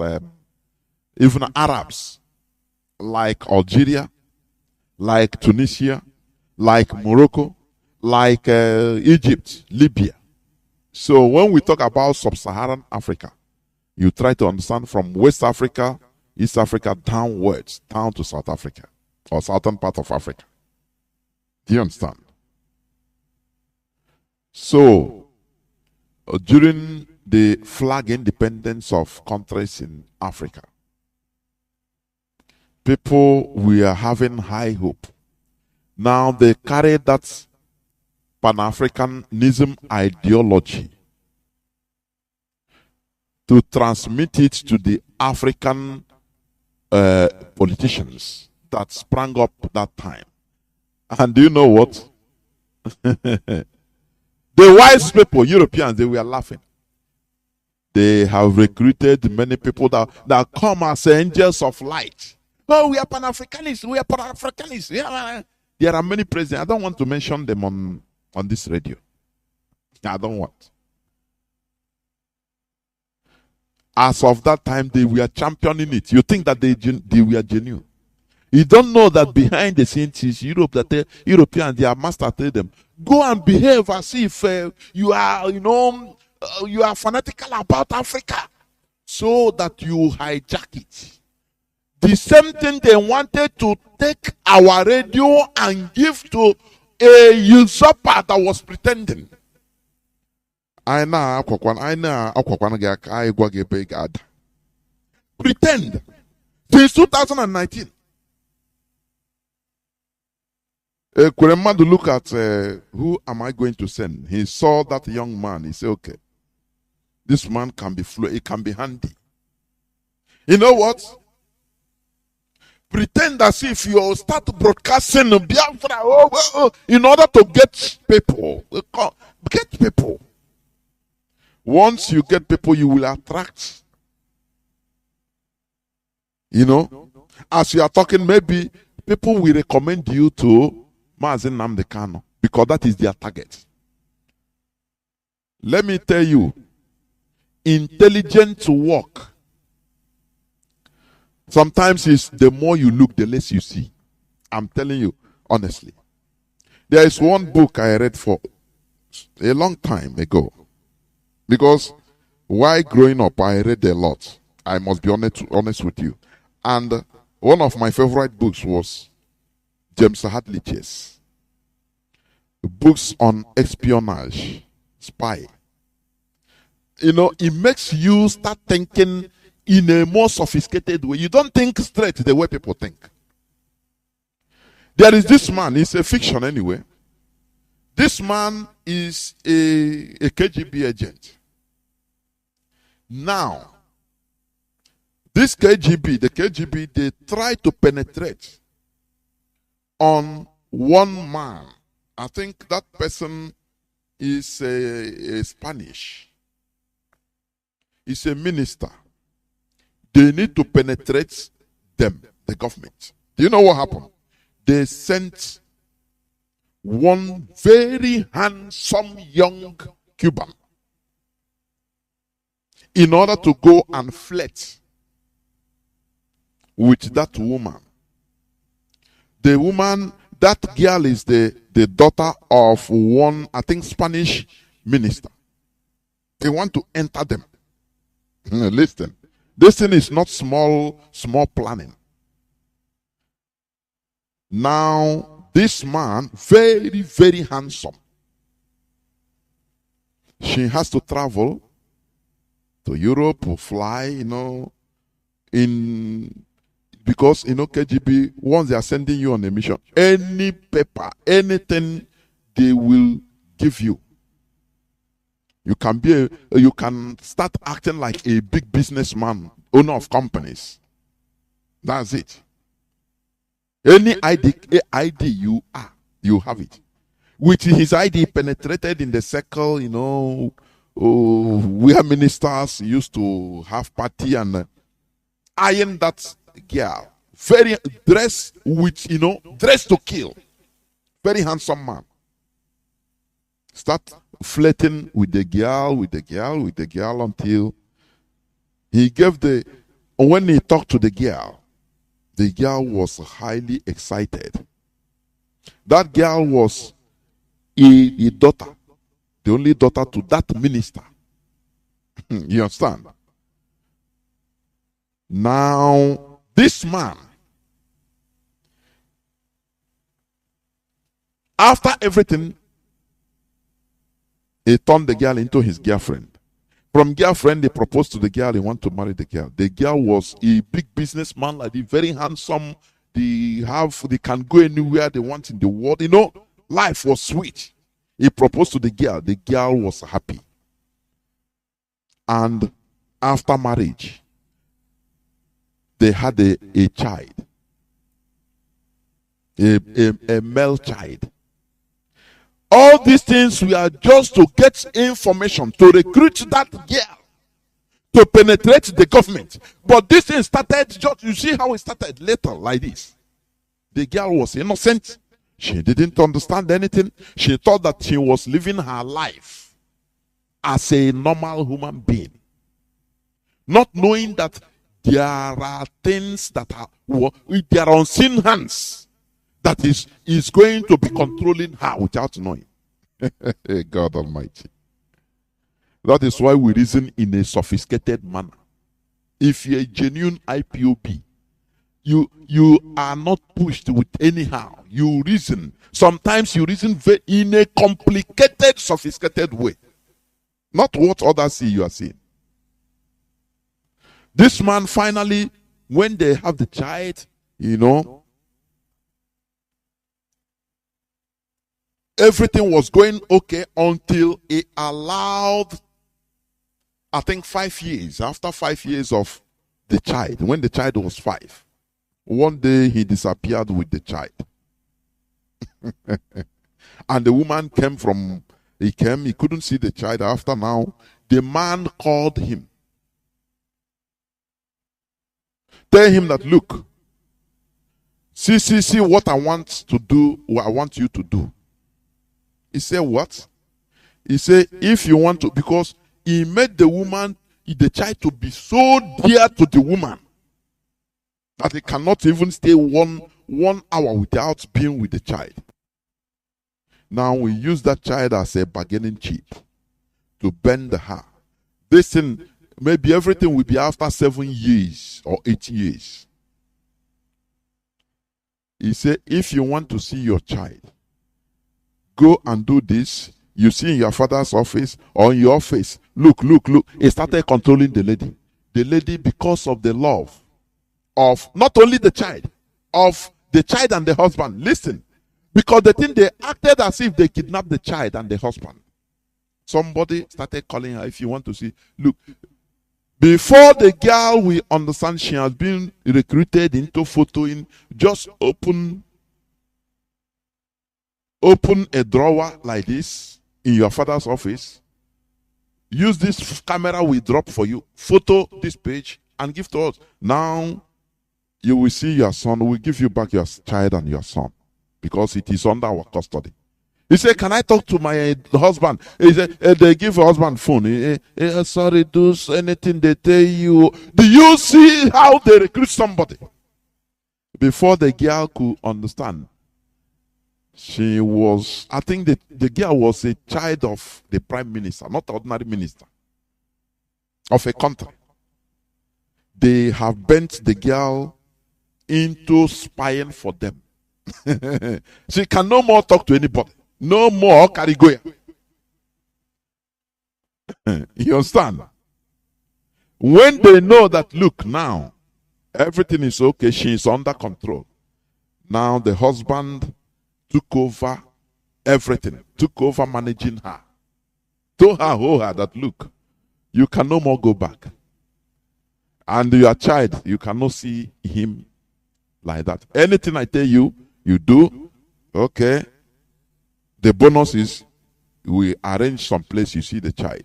even Arabs, like Algeria, like Tunisia, like Morocco, like Egypt, Libya. So when we talk about sub-Saharan Africa, You try to understand from West Africa, East Africa, downwards, down to South Africa, or southern part of Africa. Do you understand? So, during the flag independence of countries in Africa, people were having high hope. Now they carry that Pan-Africanism ideology to transmit it to the African politicians that sprang up that time. And do you know what? The wise people, Europeans, they were laughing. They have recruited many people that come as angels of light. Oh, we are Pan-Africanists. We are Pan-Africanists. Yeah. There are many presidents. I don't want to mention them on this radio. I don't want. As of that time, they were championing it. You think that they were genuine. You don't know that behind the scenes is Europe, that the Europeans, their master tell them, go and behave as if you are, you are fanatical about Africa, so that you hijack it. The same thing they wanted to take our radio and give to a usurper that was pretending. Pretend. Since 2019. Kuremadu look at who am I going to send? He saw that young man. He said, okay, this man can be he can be handy. You know what? Pretend as if you start broadcasting Biafra in order to get people. Get people. Once you get people, you will attract. As you are talking, maybe people will recommend you to Mazi Nnamdi Kanu because that is their target. Let me tell you, intelligent work. Sometimes it's the more you look, the less you see. I'm telling you, honestly. There is one book I read for a long time ago. Because while growing up, I read a lot. I must be honest with you. And one of my favorite books was James Hadley Chase. Books on espionage, spy. It makes you start thinking in a more sophisticated way. You don't think straight the way people think. There is this man, he's a fiction anyway. This man is a KGB agent. Now, this the KGB, they try to penetrate on one man. I think that person is a Spanish. He's a minister. They need to penetrate them, the government. Do you know what happened? They sent one very handsome young Cuban in order to go and flirt with that woman. The woman, that girl is the daughter of one, I think, Spanish minister. They want to enter them. Listen. This thing is not small planning. Now, this man, very, very handsome. She has to travel to Europe or fly, because, KGB, once they are sending you on a mission, any paper, anything they will give you. You can start acting like a big businessman, owner of companies. That's it. Any ID you are, you have it. With his ID penetrated in the circle, where ministers used to have party and iron that girl. Very dressed with, dressed to kill. Very handsome man. Start flirting with the girl until he gave when he talked to the girl was highly excited. That girl was a daughter, the only daughter to that minister. You understand? Now, this man, after everything, he turned the girl into his girlfriend. From girlfriend, they proposed to the girl. He wanted to marry the girl. The girl was a big businessman, like very handsome. They can go anywhere they want in the world. You know, life was sweet. He proposed to the girl. The girl was happy. And after marriage, they had a child, a male child. All these things were just to get information, to recruit that girl, to penetrate the government. But this thing started, just, you see how it started later, like this. The girl was innocent. She didn't understand anything. She thought that she was living her life as a normal human being, not knowing that there are things that are, there are unseen hands that is going to be controlling her without knowing. God Almighty. That is why we reason in a sophisticated manner. If you're a genuine IPOB, you are not pushed with anyhow. You reason. Sometimes you reason in a complicated, sophisticated way. Not what others see you are seeing. This man finally, when they have the child, you know, everything was going okay until he allowed, I think 5 years. After 5 years of the child, when the child was 5, one day he disappeared with the child. And the woman he couldn't see the child. After now, the man called him. Tell him that, look, see what I want to do, what I want you to do. He said, what? He said, if you want to, because he made the child to be so dear to the woman that he cannot even stay one hour without being with the child. Now we use that child as a bargaining chip to bend her. This thing, maybe everything will be after 7 years or 8 years. He said, if you want to see your child, go and do this. You see in your father's office or in your office. Look. He started controlling the lady. The lady, because of the love of not only the child, of the child and the husband. Listen, because the thing, they acted as if they kidnapped the child and the husband. Somebody started calling her, if you want to see. Look, before the girl will understand she has been recruited into photoing, just open a drawer like this in your father's office. Use this camera we drop for you. Photo this page and give to us. Now you will see your son. We'll give you back your child and your son because it is under our custody. He said, can I talk to my husband? He said, they give a husband phone. Sorry, do anything they tell you. Do you see how they recruit somebody? Before the girl could understand, she was, I think the girl was a child of the prime minister, not ordinary minister of a country. They have bent the girl into spying for them. She can no more talk to anybody. No more Karigoya. You understand? When they know that, look, now everything is okay, she is under control. Now the husband took over everything, took over managing her. Told her that, look, you can no more go back. And your child, you cannot see him like that. Anything I tell you, you do. Okay. The bonus is we arrange some place you see the child.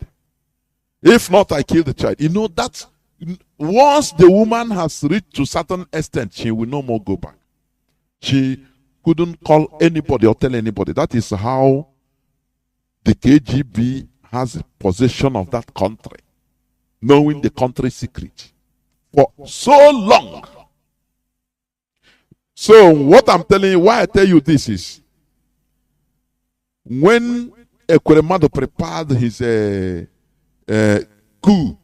If not, I kill the child. You know that once the woman has reached to certain extent, she will no more go back. She couldn't call anybody or tell anybody. That is how the KGB has possession of that country, knowing the country's secret for so long. So what I'm telling you, why I tell you this is, when Ekweremadu prepared his coup,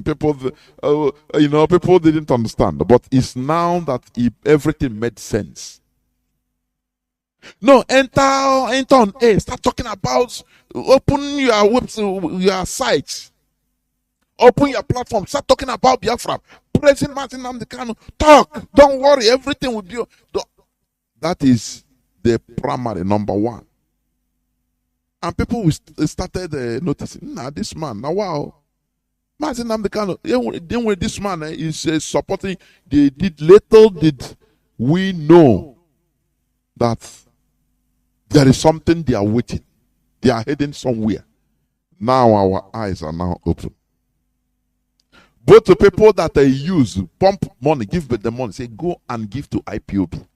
People, people didn't understand. But it's now that everything made sense. No, enter on A. Start talking about, open your sites. Open your platform. Start talking about Biafra. President Martin Nnamdi Kanu. Talk. Don't worry. Everything will be. That is the primary number one. And people started noticing, this man, now wow. Martin Nnamdi Kanu, then when this man is supporting, little did we know that there is something they are waiting. They are heading somewhere. Now our eyes are now open. Both the people that they use, pump money, give the money, say go and give to Ipob.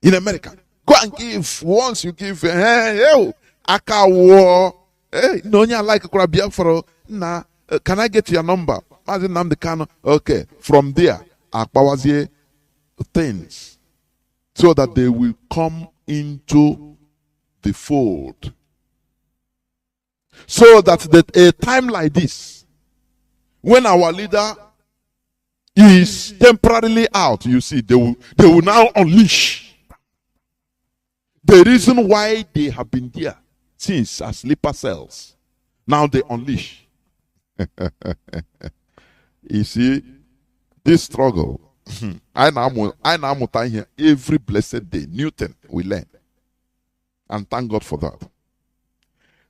In America, go and give. Once you give, aka war, no like Biafra. Nah, can I get your number? Mazi Nnamdi Kanu. Okay, from there, akpawazie things, so that they will come into the fold. So that a time like this, when our leader is temporarily out, you see, they will now unleash the reason why they have been there since as sleeper cells. Now they unleash. You see, this struggle, I now here every blessed day. Newton, we learn. And thank God for that.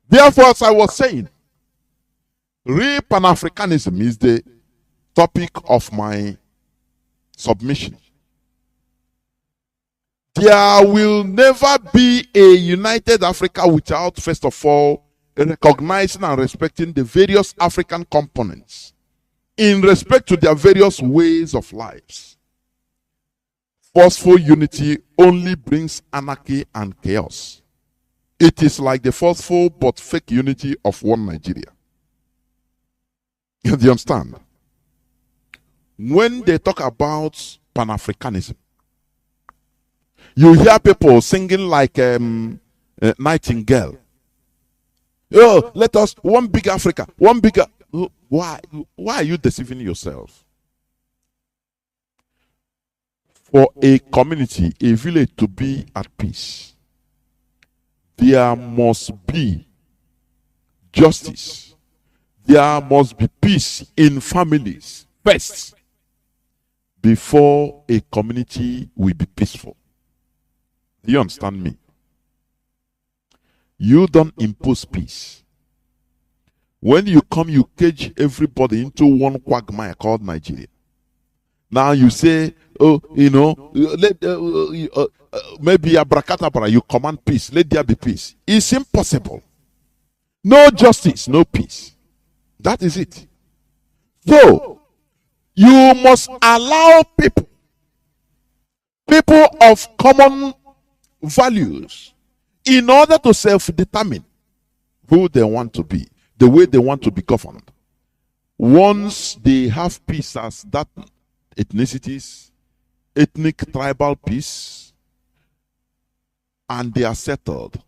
Therefore, as I was saying, real Pan-Africanism is the topic of my submission. There will never be a united Africa without, first of all, recognizing and respecting the various African components in respect to their various ways of lives. Forceful unity only brings anarchy and chaos. It is like the forceful but fake unity of one Nigeria. You understand? When they talk about Pan-Africanism, you hear people singing like Nightingale. Oh, let us, one big Africa, one bigger. Why are you deceiving yourself? For a community, a village to be at peace, there must be justice. There must be peace in families first before a community will be peaceful. Do you understand me? You don't impose peace. When you come, you cage everybody into one quagmire called Nigeria. Now you say, maybe abracadabra, you command peace. Let there be peace. It's impossible. No justice, no peace. That is it. So, you must allow people of common values, in order to self-determine who they want to be, the way they want to be governed. Once they have peace as that ethnicities, ethnic tribal peace, and they are settled,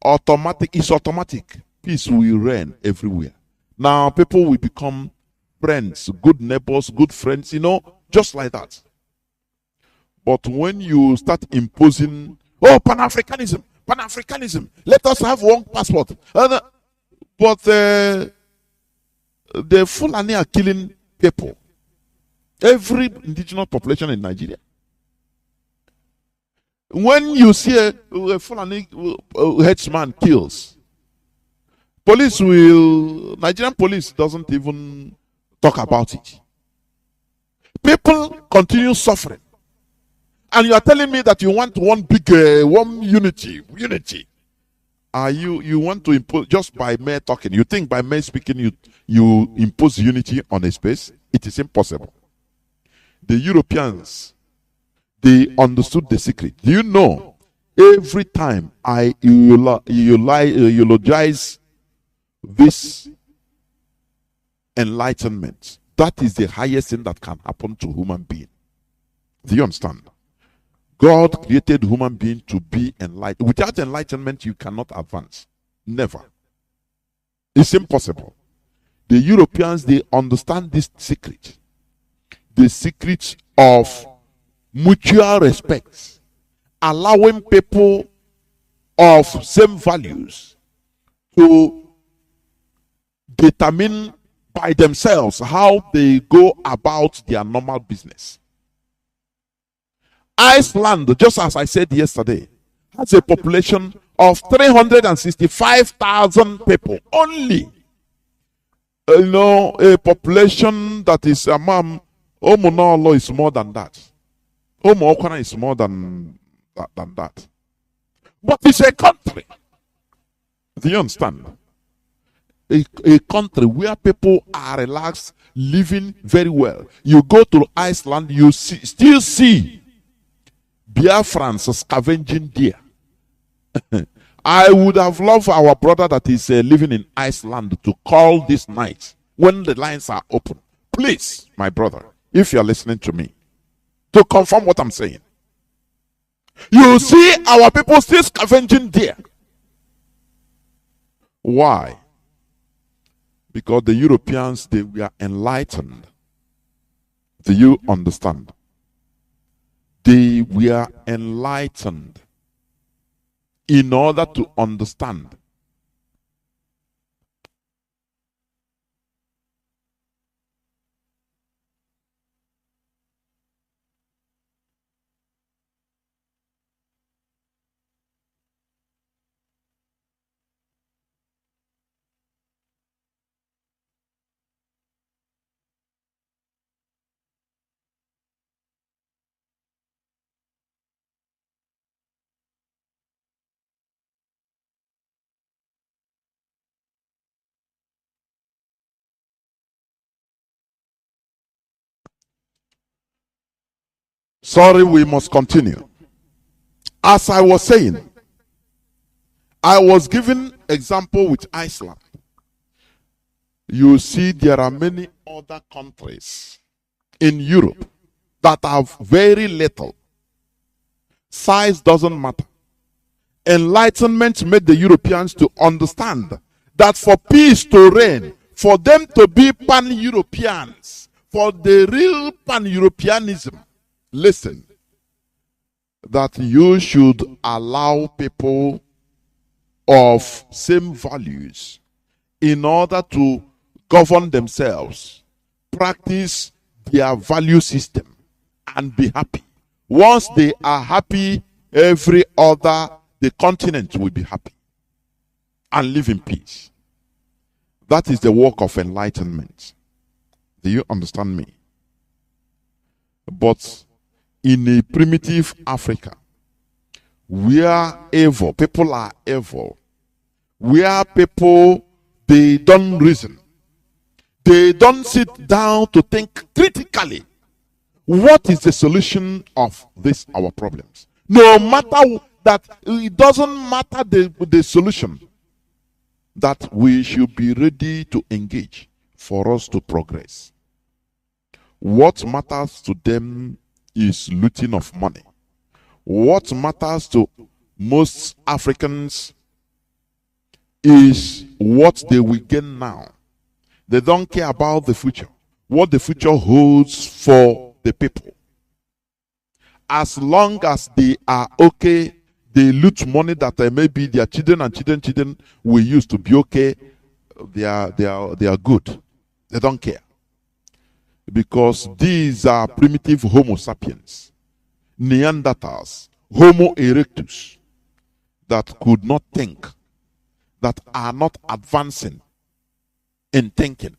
it's automatic. Peace will reign everywhere. Now people will become friends, good neighbors, good friends, just like that. But when you start imposing, Pan-Africanism, let us have one passport. But the Fulani are killing people. Every indigenous population in Nigeria. When you see a Fulani headsman kills, Nigerian police doesn't even talk about it. People continue suffering. And you are telling me that you want one big, one unity. You want to impose just by mere talking. You think by mere speaking you impose unity on a space? It is impossible. The Europeans, they understood the secret. Do you know? Every time I eulogize this enlightenment, that is the highest thing that can happen to human being. Do you understand? God created human being to be enlightened. Without enlightenment, you cannot advance. Never. It's impossible. The Europeans, they understand this secret. The secret of mutual respect, allowing people of same values to determine by themselves how they go about their normal business. Iceland, just as I said yesterday, has a population of 365,000 people only. A population that is Omunolo is more than that. Okwana is more than that. But it's a country. Do you understand? A country where people are relaxed, living very well. You go to Iceland, you still see Biafrans scavenging deer. I would have loved our brother that is living in Iceland to call this night when the lines are open. Please, my brother, if you are listening to me, to confirm what I'm saying. You see our people still scavenging deer. Why? Because the Europeans, they were enlightened. Do you understand? They were enlightened in order to understand. Sorry, we must continue. As I was saying, I was giving example with Iceland. You see, there are many other countries in Europe that have very little. Size doesn't matter. Enlightenment made the Europeans to understand that for peace to reign, for them to be pan-Europeans, for the real pan-Europeanism, listen, that you should allow people of same values in order to govern themselves, practice their value system, and be happy. Once they are happy, the continent will be happy and live in peace. That is the work of enlightenment. Do you understand me? But in a primitive Africa, where people are evil, where people, they don't reason, they don't sit down to think critically, what is the solution of our problems? No matter that, it doesn't matter the solution, that we should be ready to engage for us to progress. What matters to them is looting of money. What matters to most Africans is what they will gain now. They don't care about the future, what the future holds for the people. As long as they are okay, they loot money that maybe their children and children will use to be okay, they are good. They don't care. Because these are primitive Homo sapiens, Neanderthals, Homo erectus, that could not think, that are not advancing in thinking.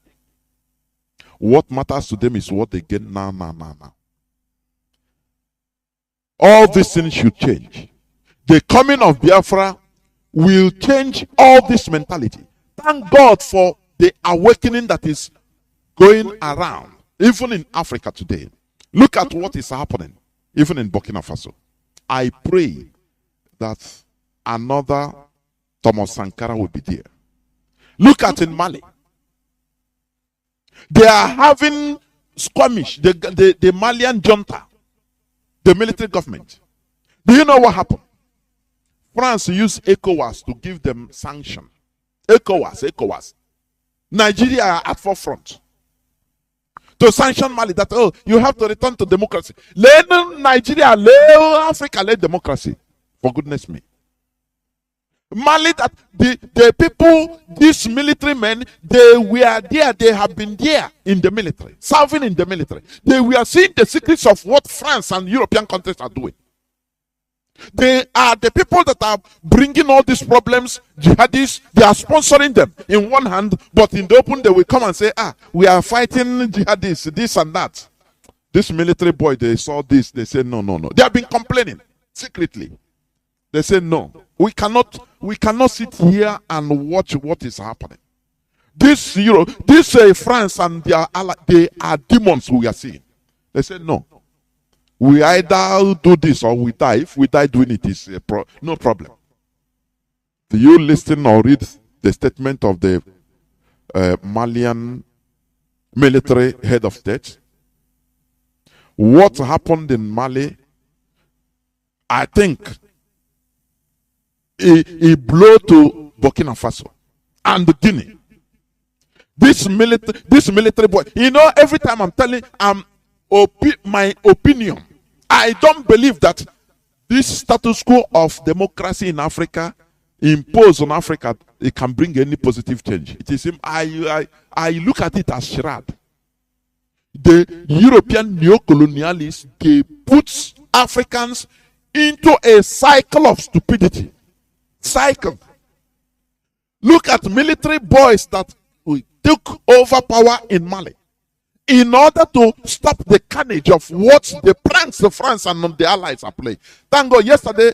What matters to them is what they get now. All these things should change. The coming of Biafra will change all this mentality. Thank God for the awakening that is going around, even in Africa today. Look at what is happening, even in Burkina Faso. I pray that another Thomas Sankara will be there. Look at in Mali. They are having skirmish, the Malian junta, the military government. Do you know what happened? France used ECOWAS to give them sanction. ECOWAS. Nigeria are at forefront to sanction Mali that, oh, you have to return to democracy. Let Nigeria, let Africa, let democracy. For goodness me. Mali, that the people, these military men, they were there, they have been there in the military, serving in the military. They were seeing the secrets of what France and European countries are doing. They are the people that are bringing all these problems, jihadists. They are sponsoring them in one hand, but in the open they will come and say, we are fighting jihadists, this and that. This military boy, they saw this, they said, no. They have been complaining secretly. They said, no, we cannot sit here and watch what is happening. This France and their allies, they are demons we are seeing. They said, no. We either do this or we die. If we die doing it, is no problem. Do you listen or read the statement of the Malian military head of state? What happened in Mali? I think he blew to Burkina Faso and Guinea. This military boy. You know, every time I'm telling my opinion, I don't believe that this status quo of democracy in Africa, imposed on Africa, it can bring any positive change. It is I look at it as charade. The European neo-colonialists, they put Africans into a cycle of stupidity. Cycle. Look at military boys that took over power in Mali in order to stop the carnage of what the France and the allies are playing. Thank God, yesterday,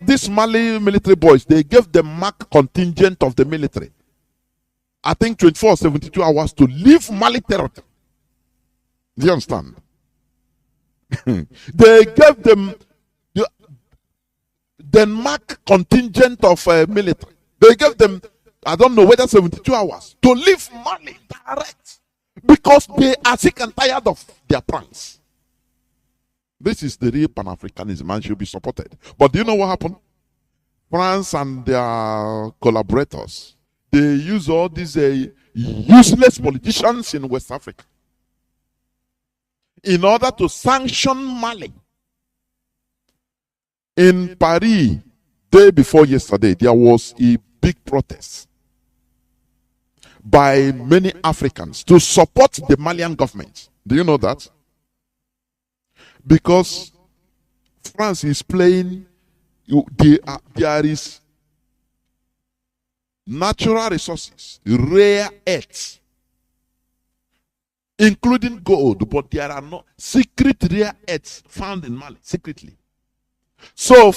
these Mali military boys, they gave the MAC contingent of the military, I think 24 72 hours to leave Mali territory. Do you understand? They gave them the MAC contingent of military. They gave them, I don't know whether 72 hours to leave Mali direct, because they are sick and tired of their pranks. This is the real Pan-Africanism and should be supported. But do you know what happened? France and their collaborators, they use all these useless politicians in West Africa in order to sanction Mali. In Paris, day before yesterday, there was a big protest by many Africans to support the Malian government. Do you know that? Because France is playing, there is natural resources, rare earths, including gold, but there are no secret rare earths found in Mali, secretly. So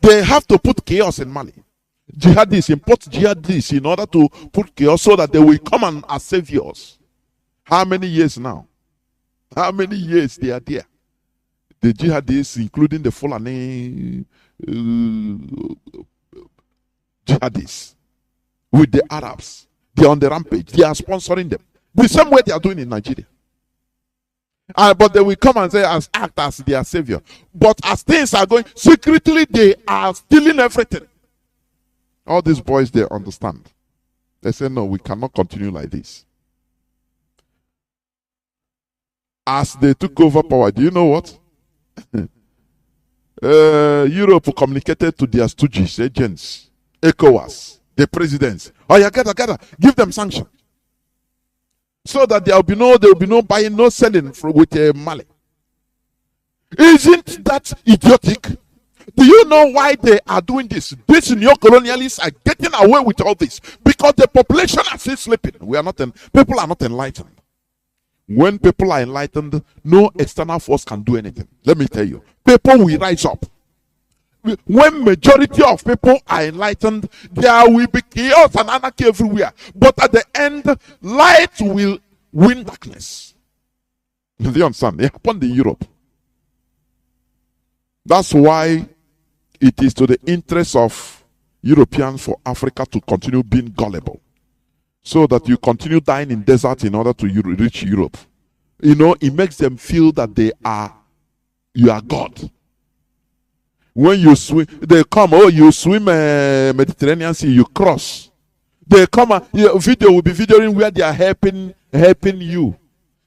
they have to put chaos in Mali. Jihadists import jihadists in order to put chaos so that they will come as saviors. How many years now? How many years they are there? The jihadists, including the Fulani jihadists, with the Arabs, they are on the rampage. They are sponsoring them. The same way they are doing in Nigeria. But they will come and say, act as their savior. But as things are going, secretly they are stealing everything. All these boys, they understand. They say, no, we cannot continue like this. As they took over power, do you know what? Europe communicated to their stooges, agents, ECOWAS, the presidents. Oh, yeah, gather, give them sanctions. So that there will be no buying, no selling with Mali. Isn't that idiotic? Do you know why they are doing this? These neo-colonialists are getting away with all this because the population are still sleeping. People are not enlightened. When people are enlightened, no external force can do anything. Let me tell you, people will rise up. When majority of people are enlightened, there will be chaos and anarchy everywhere. But at the end, light will win darkness. Do you understand? It happened in Europe. That's why it is to the interest of Europeans for Africa to continue being gullible. So that you continue dying in desert in order to reach Europe. You know, it makes them feel that you are God. When you swim, they come, you swim Mediterranean Sea, you cross. They come and your video will be videoing where they are helping you.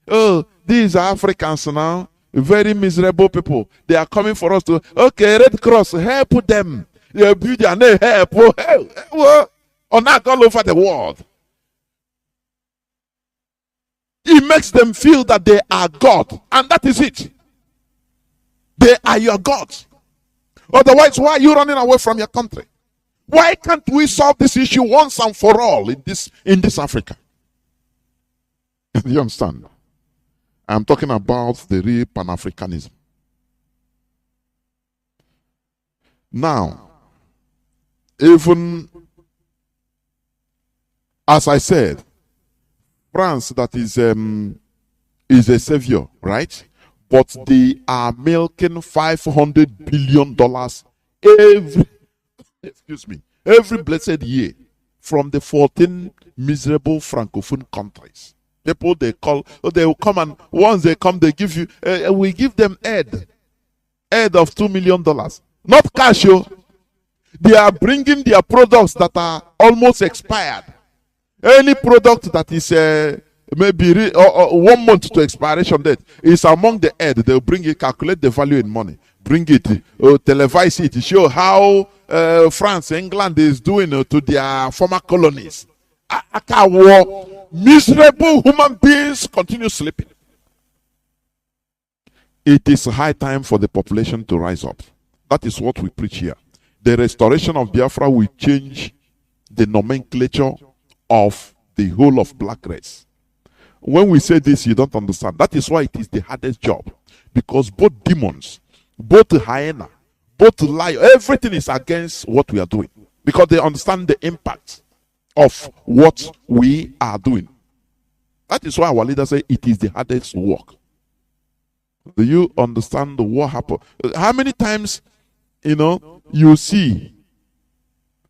Oh, these are Africans now, very miserable people. They are coming for us to, okay, Red Cross, help them. They build their name, help. Or not all over the world. It makes them feel that they are God, and that is it. They are your gods. Otherwise, why are you running away from your country? Why can't we solve this issue once and for all in this Africa? You understand? I'm talking about the real Pan-Africanism. Now, even as I said, France, that is a savior, right? But they are milking $500 billion every blessed year from the 14 miserable francophone countries. People they will come, and once they come, they give you, we give them aid of $2 million. Not cash, yo. They are bringing their products that are almost expired. Any product that is maybe 1 month to expiration date is among the aid. They'll bring it, calculate the value in money, bring it, televise it, show how France, England is doing to their former colonies. Miserable human beings continue sleeping. It is high time for the population to rise up. That is what we preach here. The restoration of Biafra will change the nomenclature of the whole of black race. When we say this, you don't understand. That is why it is the hardest job. Because both demons, both hyena, both liar, everything is against what we are doing. Because they understand the impact of what we are doing. That is why our leaders say it is the hardest work. Do you understand what happened? How many times, you see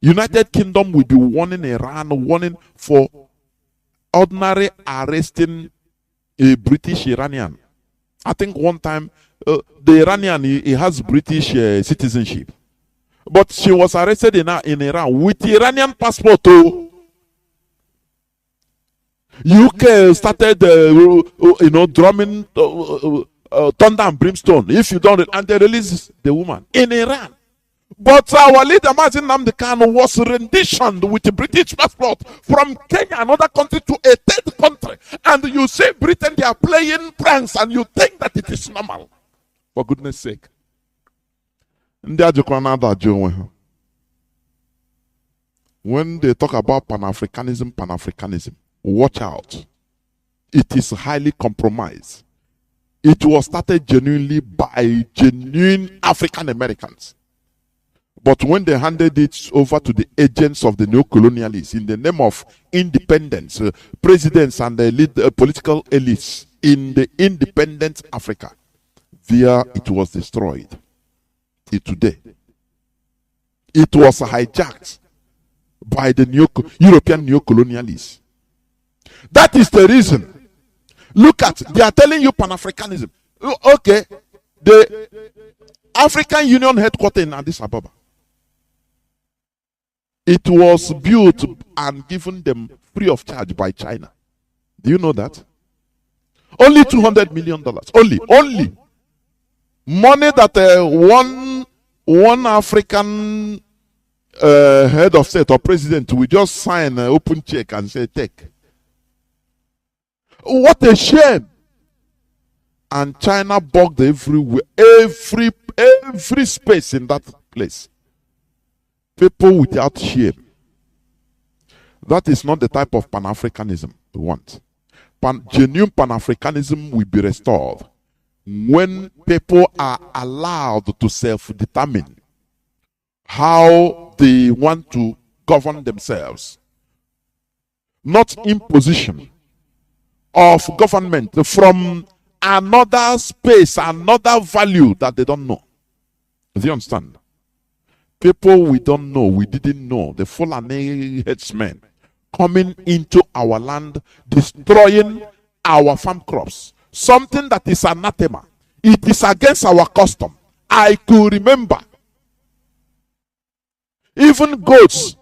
United Kingdom will be warning Iran, warning for ordinary arresting a British Iranian. I think one time the Iranian, he has British citizenship, but she was arrested in Iran with Iranian passport. UK started drumming thunder and brimstone. If you don't, and they release the woman in Iran. But our leader, Mazi Kanu, was renditioned with a British passport from Kenya, another country, to a third country. And you say Britain, they are playing pranks, and you think that it is normal. For goodness sake. When they talk about Pan-Africanism, watch out. It is highly compromised. It was started genuinely by genuine African Americans. But when they handed it over to the agents of the neo-colonialists in the name of independence, presidents and the political elites in the independent Africa, there it was destroyed. Today, it was hijacked by the European neo-colonialists. That is the reason. Look at, they are telling you Pan-Africanism. Okay, the African Union headquarters in Addis Ababa. It was built and given them free of charge by China. Do you know that? Only $200 million. Only. Money that one African head of state or president will just sign an open check and say, take. What a shame. And China bugged everywhere, every space in that place. People without shame. That is not the type of Pan-Africanism we want. Genuine Pan-Africanism will be restored when people are allowed to self-determine how they want to govern themselves. Not imposition of government from another space, another value that they don't know. Do you understand? People we don't know, we didn't know, the Fulani headsmen coming into our land, destroying our farm crops. Something that is anathema. It is against our custom. I could remember even goats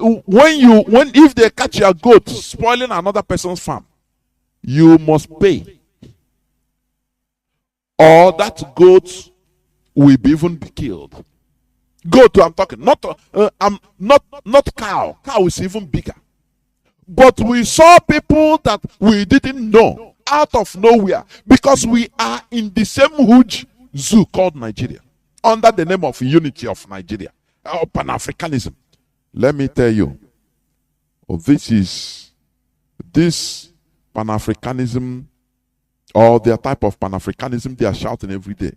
if they catch your goat spoiling another person's farm, you must pay. Or that goat will even be killed. Goat, I'm talking, not cow. Cow is even bigger. But we saw people that we didn't know out of nowhere, because we are in the same huge zoo called Nigeria, under the name of Unity of Nigeria, or Pan-Africanism. Let me tell you, this Pan-Africanism, or their type of Pan-Africanism they are shouting every day,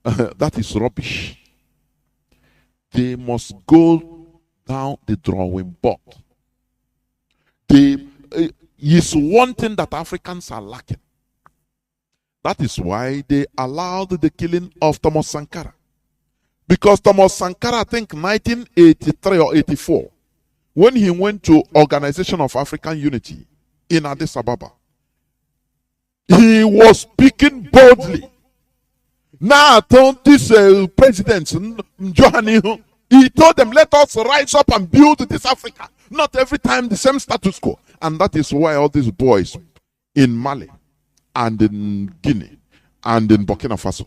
that is rubbish. They must go down the drawing board. Is one thing that Africans are lacking. That is why they allowed the killing of Thomas Sankara. Because Thomas Sankara, I think 1983 or 84, when he went to Organization of African Unity in Addis Ababa, he was speaking boldly. Now, told this president, Johani, he told them, let us rise up and build this Africa. Not every time the same status quo. And that is why all these boys in Mali and in Guinea and in Burkina Faso.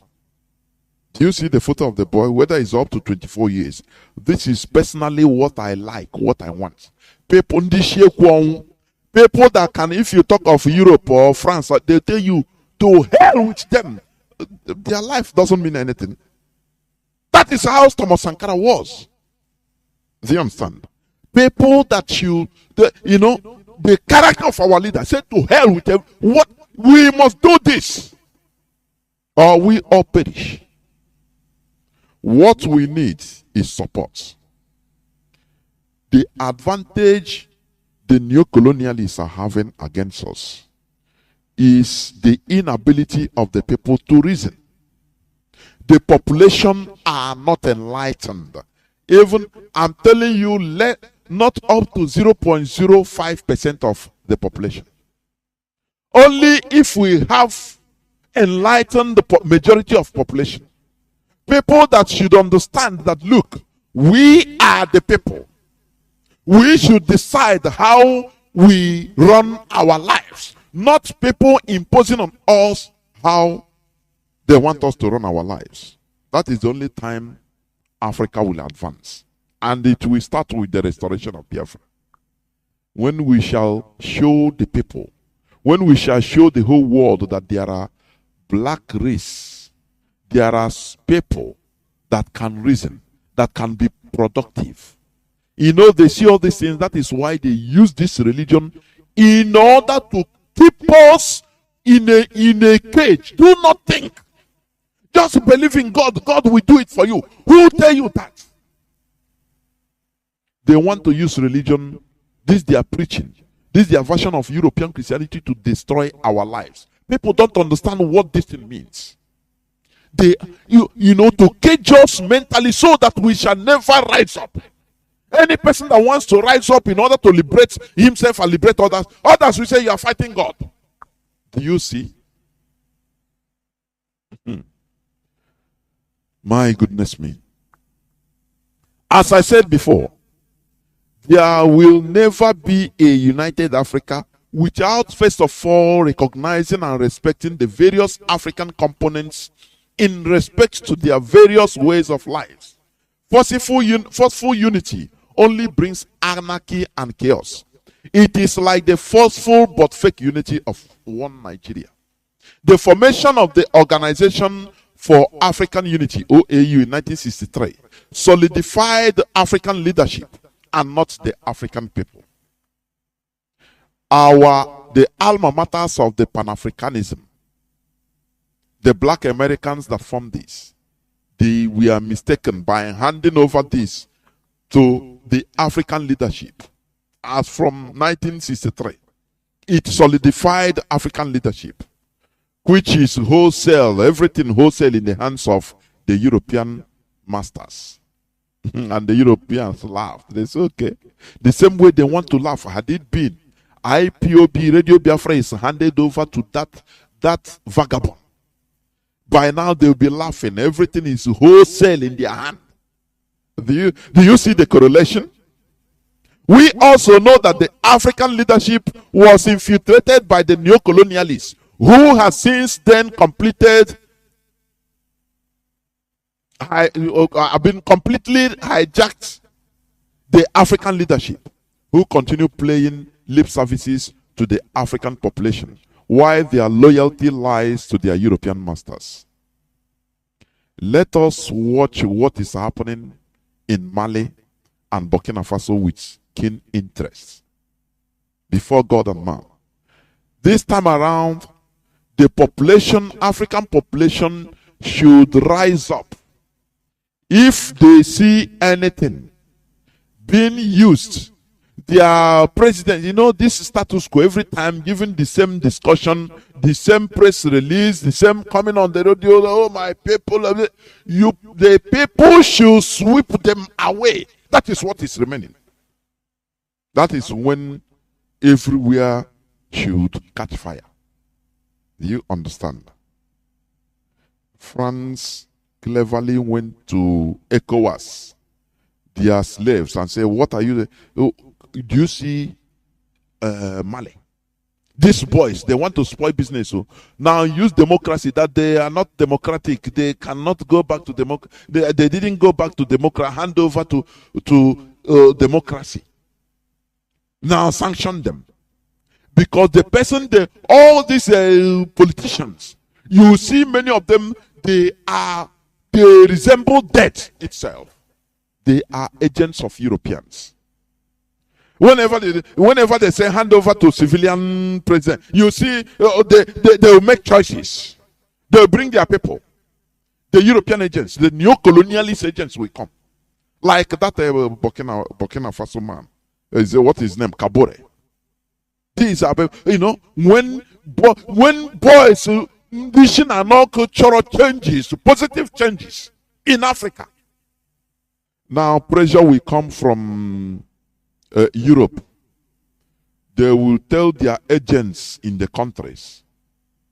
Do you see the photo of the boy, whether he's up to 24 years? This is personally what I like, what I want. People that can, if you talk of Europe or France, they tell you to hell with them. Their life doesn't mean anything. That is how Thomas Sankara was. Do you understand? People that the character of our leader said to hell with them. What we must do this, or we all perish. What we need is support. The advantage the neo-colonialists are having against us is the inability of the people to reason. The population are not enlightened. Even, I'm telling you, not up to 0.05% of the population. Only if we have enlightened the majority of population, people that should understand that, look, we are the people. We should decide how we run our lives, not people imposing on us how they want us to run our lives. That is the only time Africa will advance. And it will start with the restoration of Biafra. When we shall show the people, when we shall show the whole world that there are black race, there are people that can reason, that can be productive. You know, they see all these things. That is why they use this religion in order to keep us in a cage. Do not think. Just believe in God. God will do it for you. Who tell you that? They want to use religion. This they are preaching. This is their version of European Christianity to destroy our lives. People don't understand what this thing means. They, to cage us mentally so that we shall never rise up. Any person that wants to rise up in order to liberate himself and liberate others will say you are fighting God. Do you see? My goodness me. As I said before, there will never be a united Africa without first of all recognizing and respecting the various African components in respect to their various ways of life. Forceful unity only brings anarchy and chaos. It is like the forceful but fake unity of one Nigeria. The formation of the Organization for African Unity, OAU, in 1963, solidified African leadership and not the African people. The alma maters of the Pan-Africanism, the black Americans that formed this, they were mistaken by handing over this to the African leadership. As from 1963, it solidified African leadership, which is wholesale, everything wholesale in the hands of the European masters. And the Europeans laughed. They said, okay. The same way they want to laugh, had it been IPOB, Radio Biafra is handed over to that vagabond, by now they'll be laughing. Everything is wholesale in their hand. Do you see the correlation? We also know that the African leadership was infiltrated by the neo-colonialists, who has since then completed, have been completely hijacked the African leadership, who continue playing lip services to the African population, while their loyalty lies to their European masters. Let us watch what is happening in Mali and Burkina Faso with keen interest before God and man. This time around, the population, African population, should rise up. If they see anything being used, their president, you know, this status quo, every time giving the same discussion, the same press release, the same coming on the radio, oh my people, the people should sweep them away. That is what is remaining. That is when everywhere should catch fire. Do you understand? France cleverly went to ECOWAS, their slaves, and said, what are you? Do you see Mali? These boys, they want to spoil business. So now use democracy, that they are not democratic. They cannot go back to democracy. They didn't go back to democracy, hand over to democracy. Now sanction them. Because the person, all these politicians, you see many of them, they resemble death itself. They are agents of Europeans. Whenever they say hand over to civilian president, you see they will make choices. They will bring their people. The European agents, the neo-colonialist agents will come. Like that Burkina Faso man. What is his name? Kabore. These are, you know, when boys vision and all cultural changes, positive changes in Africa. Now pressure will come from Europe. They will tell their agents in the countries,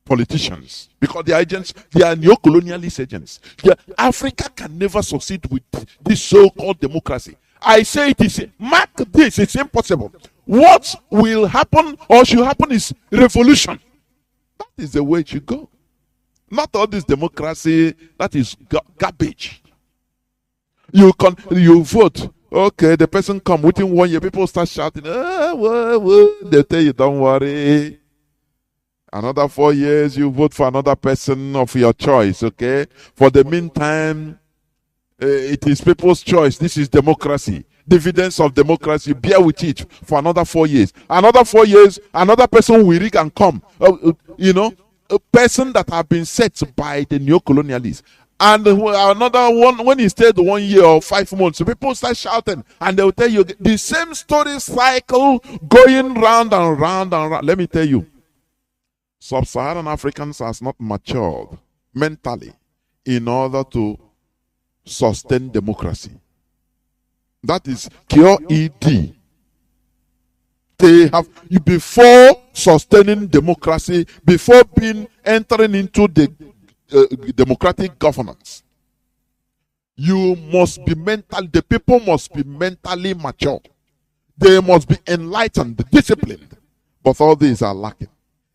politicians, because their agents, they are neo-colonialist agents. Africa can never succeed with this so-called democracy. I say it is, mark this, it's impossible. What will happen or should happen is revolution. That is the way it should go. Not all this democracy, that is garbage. You vote. Okay, the person come within 1 year, people start shouting, they tell you, don't worry. Another 4 years, you vote for another person of your choice, okay? For the meantime, it is people's choice. This is democracy. Dividends of democracy. Bear with it for another 4 years. Another 4 years, another person will rig and come. You know, a person that have been set by the neo-colonialists. And another one, when he stayed 1 year or 5 months, people start shouting, and they will tell you the same story cycle going round and round and round. Let me tell you, sub-Saharan Africans has not matured mentally in order to sustain democracy. That is cure ED. They have, before sustaining democracy, before entering into the democratic governance, you must be the people must be mentally mature. They must be enlightened, disciplined. But all these are lacking.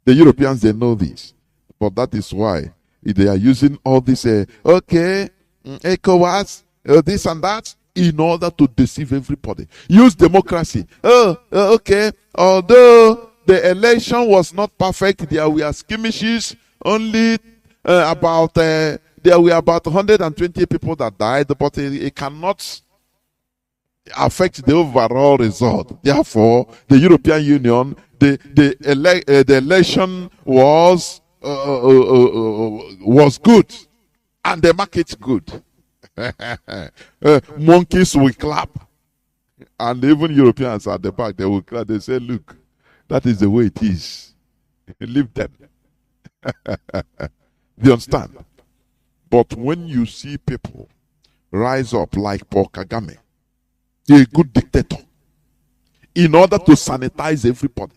The Europeans, they know this. But that is why they are using all this, ECOWAS, this and that, in order to deceive everybody. Use democracy. Okay, although the election was not perfect, there were skirmishes, only there were about 120 people that died, but it cannot affect the overall result. Therefore, the European Union, the election was good, and the market good. Monkeys will clap, and even Europeans at the back, they will clap. They say, "Look, that is the way it is. Leave them." Do you understand? But when you see people rise up like Paul Kagame, a good dictator, in order to sanitize everybody,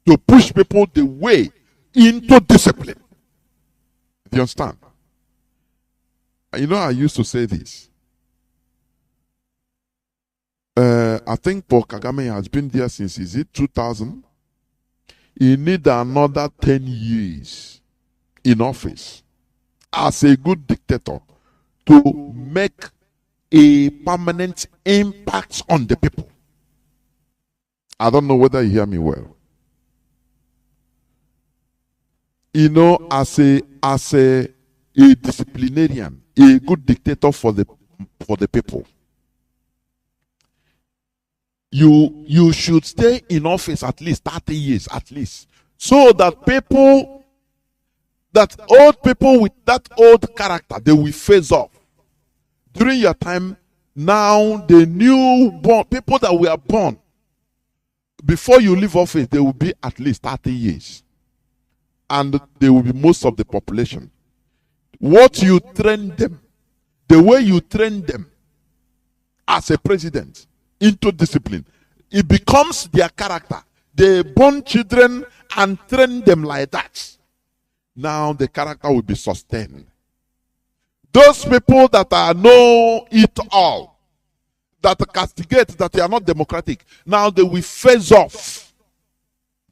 to push people the way into discipline. Do you understand? You know, I used to say this. I think Paul Kagame has been there since, is it 2000? He need another 10 years in office as a good dictator to make a permanent impact on the people. I don't know whether you hear me well. You know, as a disciplinarian, a good dictator for the people, you should stay in office at least 30 years, at least, so that old people with that old character, they will phase off. During your time, now the newborn people that were born before you leave office, they will be at least 30 years, and they will be most of the population. What you train them, the way you train them as a president into discipline, it becomes their character. They born children and train them like that. Now the character will be sustained. Those people that are know it all, that castigate, that they are not democratic, now they will phase off.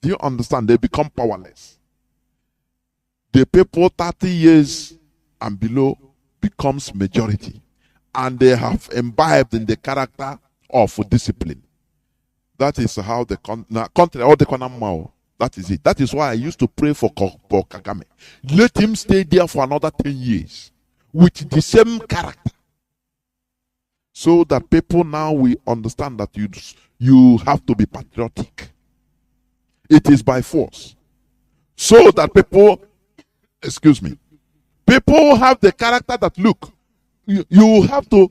Do you understand? They become powerless. The people 30 years and below becomes majority, and they have imbibed in the character of discipline. That is how the country, or the Konamao, that is it. That is why I used to pray for Kagame. Let him stay there for another 10 years with the same character, so that people now will understand that you have to be patriotic. It is by force. So that people, people have the character that, look, you have to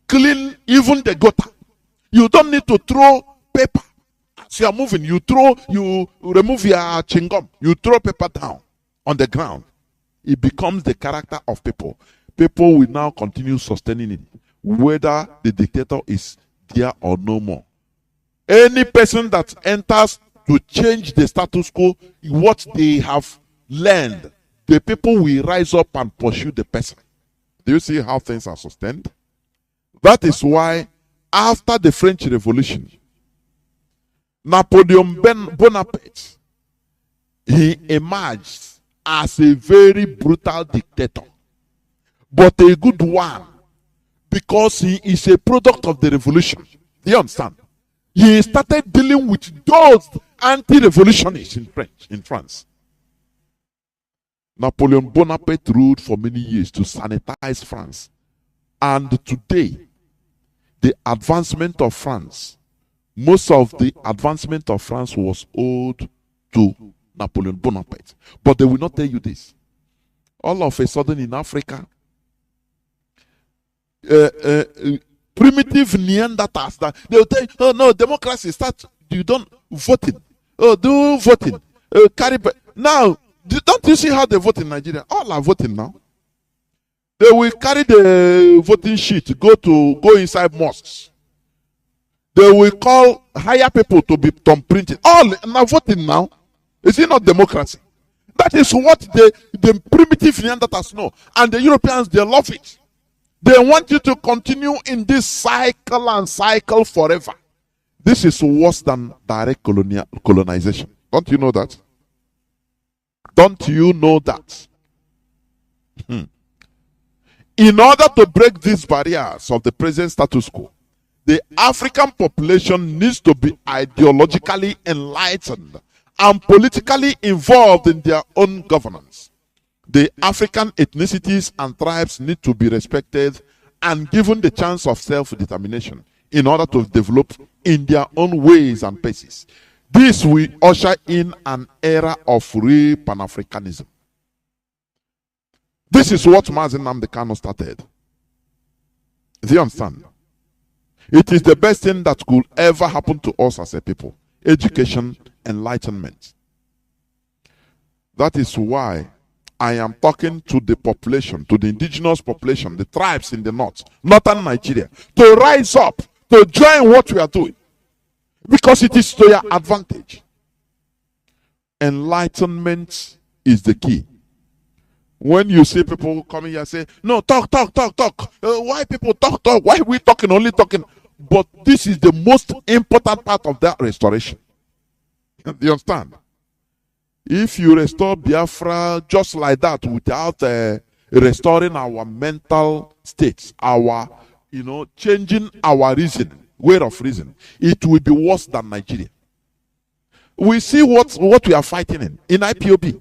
clean even the gutter. You don't need to throw paper. As you are moving, you remove your chewing gum, you throw paper down on the ground. It becomes the character of people. People will now continue sustaining it, whether the dictator is there or no more. Any person that enters to change the status quo, what they have learned, the people will rise up and pursue the person. Do you see how things are sustained? That is why after the French Revolution, Napoleon Bonaparte, he emerged as a very brutal dictator, but a good one, because he is a product of the revolution. Do you understand? He started dealing with those anti-revolutionists in France. Napoleon Bonaparte ruled for many years to sanitize France. And today, the advancement of France, most of the advancement of France was owed to Napoleon Bonaparte. But they will not tell you this. All of a sudden in Africa, primitive Neanderthals, that they will tell you, oh no, democracy starts, you don't voting. Oh, do voting. Now, don't you see how they vote in Nigeria? All are voting now. They will carry the voting sheet, go inside mosques. They will hire people to be thumbprinted. All now voting now. Is it not democracy? That is what the primitive Neanderthals know. And the Europeans, they love it. They want you to continue in this cycle forever. This is worse than direct colonization. Don't you know that? Don't you know that? In order to break these barriers of the present status quo, the African population needs to be ideologically enlightened and politically involved in their own governance. The African ethnicities and tribes need to be respected and given the chance of self-determination in order to develop in their own ways and paces. This will usher in an era of real Pan-Africanism. This is what Mazi Kanu started. Do you understand? It is the best thing that could ever happen to us as a people. Education, enlightenment. That is why I am talking to the population, to the indigenous population, the tribes in the northern Nigeria, to rise up, to join what we are doing. Because it is to your advantage. Enlightenment is the key. When you see people coming here say, no, talk. Why people talk? Why we talking, only talking? But this is the most important part of that restoration. Do you understand? If you restore Biafra just like that without restoring our mental states, our, changing our reason, way of reason, it will be worse than Nigeria. We see what we are fighting in IPOB.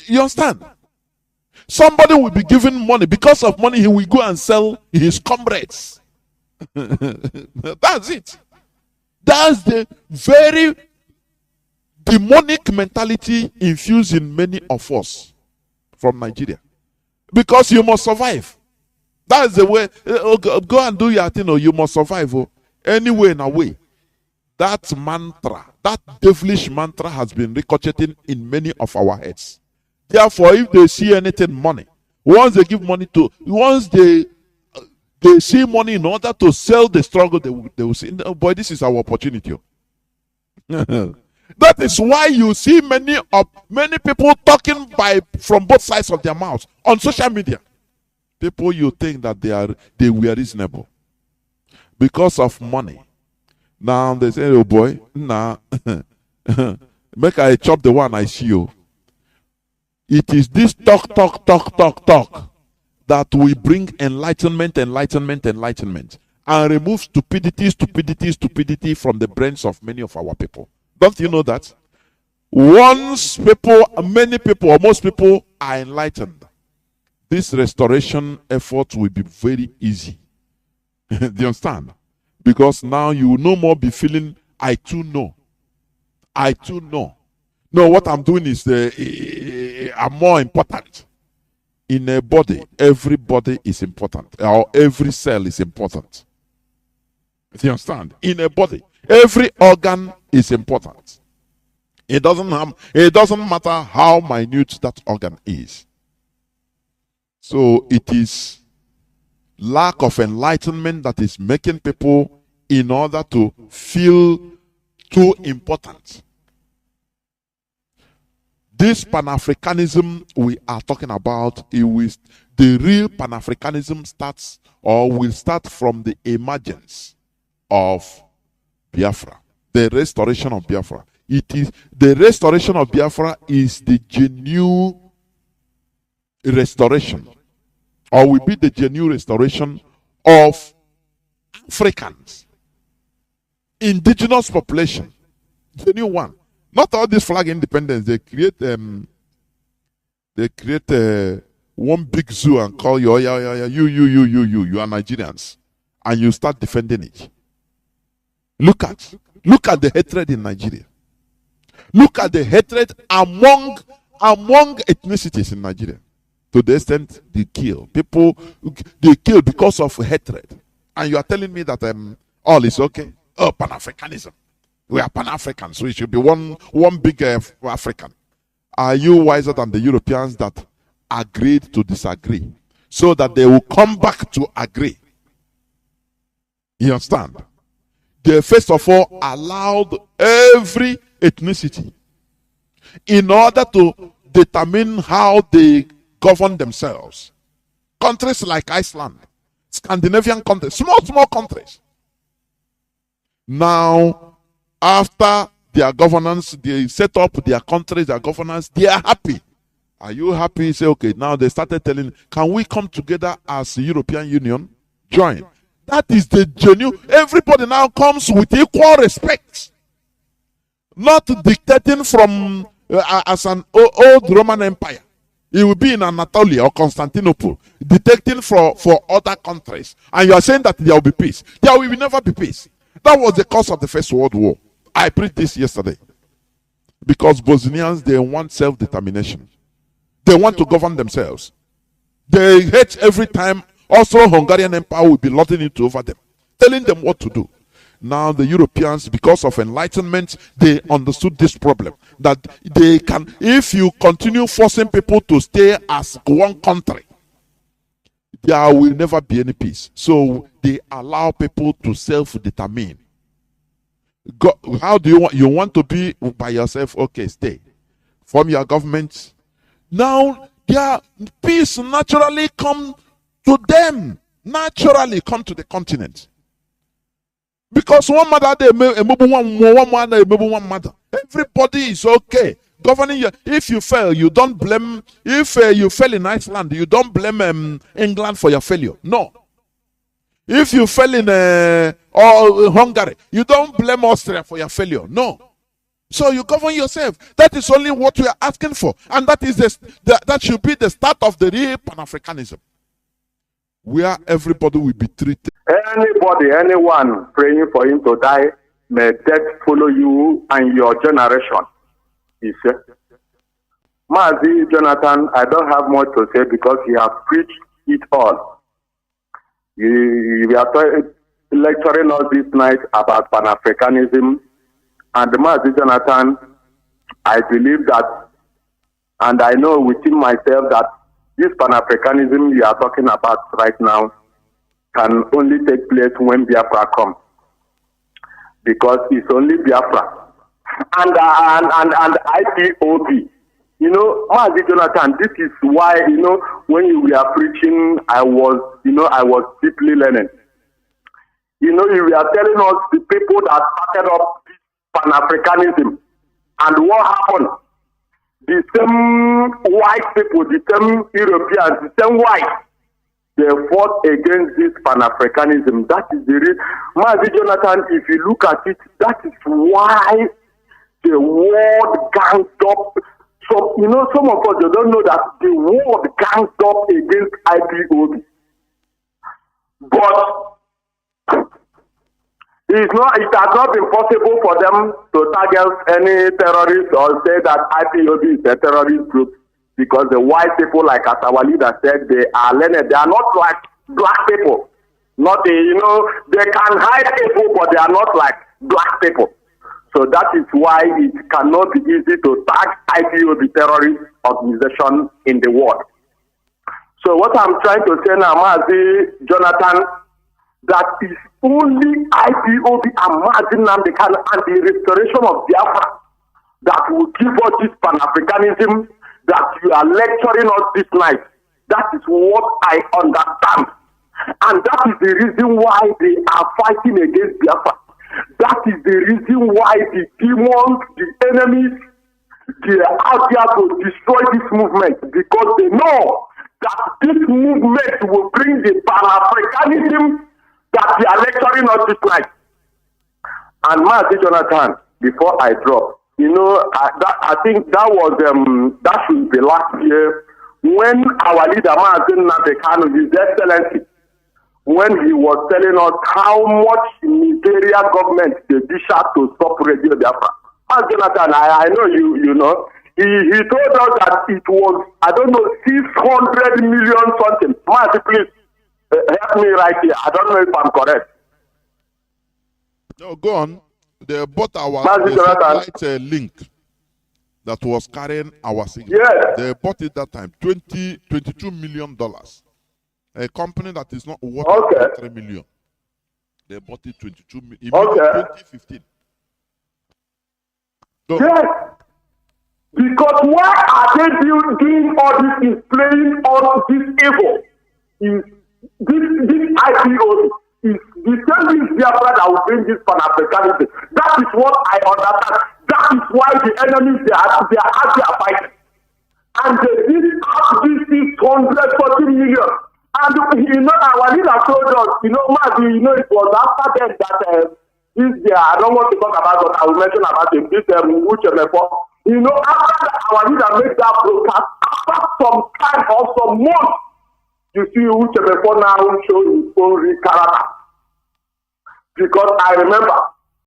You understand? Somebody will be given money. Because of money, he will go and sell his comrades. That's it. That's the very demonic mentality infused in many of us from Nigeria. Because you must survive. That's the way. Go and do your thing. You must survive. Anyway, in a way. That mantra, that devilish mantra has been ricocheting in many of our heads. Therefore, if they see anything money, once they see money in order to sell the struggle, they will say, no, boy, this is our opportunity. That is why you see many people talking from both sides of their mouths on social media. People you think that they were reasonable because of money. Now they say, oh boy, nah, make I chop the one I see you. It is this talk that will bring enlightenment, and remove stupidity from the brains of many of our people. Don't you know that? Once many people, or most people are enlightened, this restoration effort will be very easy. Do you understand? Because now you will no more be feeling, I too know. No, what I'm doing is I'm more important. In a body, everybody is important. Or every cell is important. Do you understand? In a body, every organ is important. It doesn't matter how minute that organ is. So it is lack of enlightenment that is making people, in order to feel too important. This Pan-Africanism we are talking about, the real Pan-Africanism will start from the emergence of Biafra, the restoration of Biafra. The restoration of Biafra is the genuine restoration, or will be the genuine restoration of Africans, indigenous population, the new one. Not all this flag independence. They create one big zoo and call you, you are Nigerians, and you start defending it. Look at the hatred in Nigeria. Look at the hatred among ethnicities in Nigeria. To the extent they kill people, they kill because of hatred. And you are telling me that all is okay? Oh, Pan-Africanism. We are Pan-Africans. We should be one big African. Are you wiser than the Europeans that agreed to disagree, so that they will come back to agree? You understand? They first of all allowed every ethnicity in order to determine how they govern themselves. Countries like Iceland, Scandinavian countries, small countries. Now, after their governance, they set up their countries, their governance, they are happy. Are you happy? Say, okay, now they started telling, can we come together as the European Union? Join. That is the genuine. Everybody now comes with equal respect. Not dictating from as an old Roman Empire. It will be in Anatolia or Constantinople, dictating for other countries. And you are saying that there will be peace. There will never be peace. That was the cause of the First World War. I preached this yesterday. Because Bosnians, they want self-determination. They want to govern themselves. They hate every time also Hungarian Empire will be lording it over them, telling them what to do. Now the Europeans, because of enlightenment, they understood this problem. That they can, if you continue forcing people to stay as one country, there will never be any peace. So they allow people to self-determine. How do you want to be by yourself? Okay, stay. Form your government. Now their peace naturally come to them. naturally come to the continent. Because one mother, one mother. Everybody is okay. Governing you. If you fail, you don't blame. If you fail in Iceland, you don't blame England for your failure. No. If you fail in or Hungary, you don't blame Austria for your failure. No. So you govern yourself. That is only what we are asking for, and that is that should be the start of the real Pan-Africanism, where everybody will be treated. Anybody, anyone praying for him to die, may death follow you and your generation. He said. Mazi Jonathan, I don't have much to say because he has preached it all. We are lecturing us this night about Pan-Africanism, and Mazi Jonathan, I believe that, and I know within myself that this Pan-Africanism we are talking about right now can only take place when Biafra comes, because it's only Biafra and Ipob. You know, Mazi Jonathan, this is why, you know, when you were preaching, I was deeply learning. You know, you were telling us the people that started up this Pan-Africanism, and what happened? The same white people, the same Europeans, the same whites, they fought against this Pan-Africanism. That is the reason. Mazi Jonathan, if you look at it, that is why the world ganged up. So, you know, some of us, they don't know that the world ganged up against Ipob. But it has not been possible for them to target any terrorists or say that Ipob is a terrorist group, because the white people, like as our leader said, they are learned. They are not like black people. Not you know, they can hide people, but they are not like black people. So that is why it cannot be easy to tag Ipob terrorist organization in the world. So what I'm trying to say now, Mazi Jonathan, that is only Ipob and Mazi Nnamdi and the restoration of Biafra that will give us this Pan-Africanism that you are lecturing us this night. That is what I understand. And that is the reason why they are fighting against Biafra. That is the reason why the demons, the enemies, they are out there to destroy this movement, because they know that this movement will bring the Pan-Africanism that they are lecturing us this night. And Mazi Jonathan, before I drop, you know, I think that was that should be last year when our leader Nnamdi Kanu, His Excellency, when he was telling us how much Nigeria government they dish out to stop Radio Biafra. Mazi Jonathan, I know you know. He told us that it was, I don't know, 600 million something. Mazi, please help me right here. I don't know if I'm correct. No, go on. They bought our satellite link that was carrying our signal. Yes. They bought it that time, $22 million. A company that is not worth $3 million. They bought it $22 million in 2015. So, yes. Because why are they doing all this, is playing all this evil? Is this Ipob is the same Biafra that will bring this Pan-Africanism. That is what I understand. That is why the enemies they are out there fighting. And they did up this 640 million. And you know, our leader told us, you know, Mazi, you know, it was after them that this year, I don't want to talk about, but I will mention about it, this you know, after our leader made that broadcast, after some time or some months, you see Uchebefo now show his own real character. Because I remember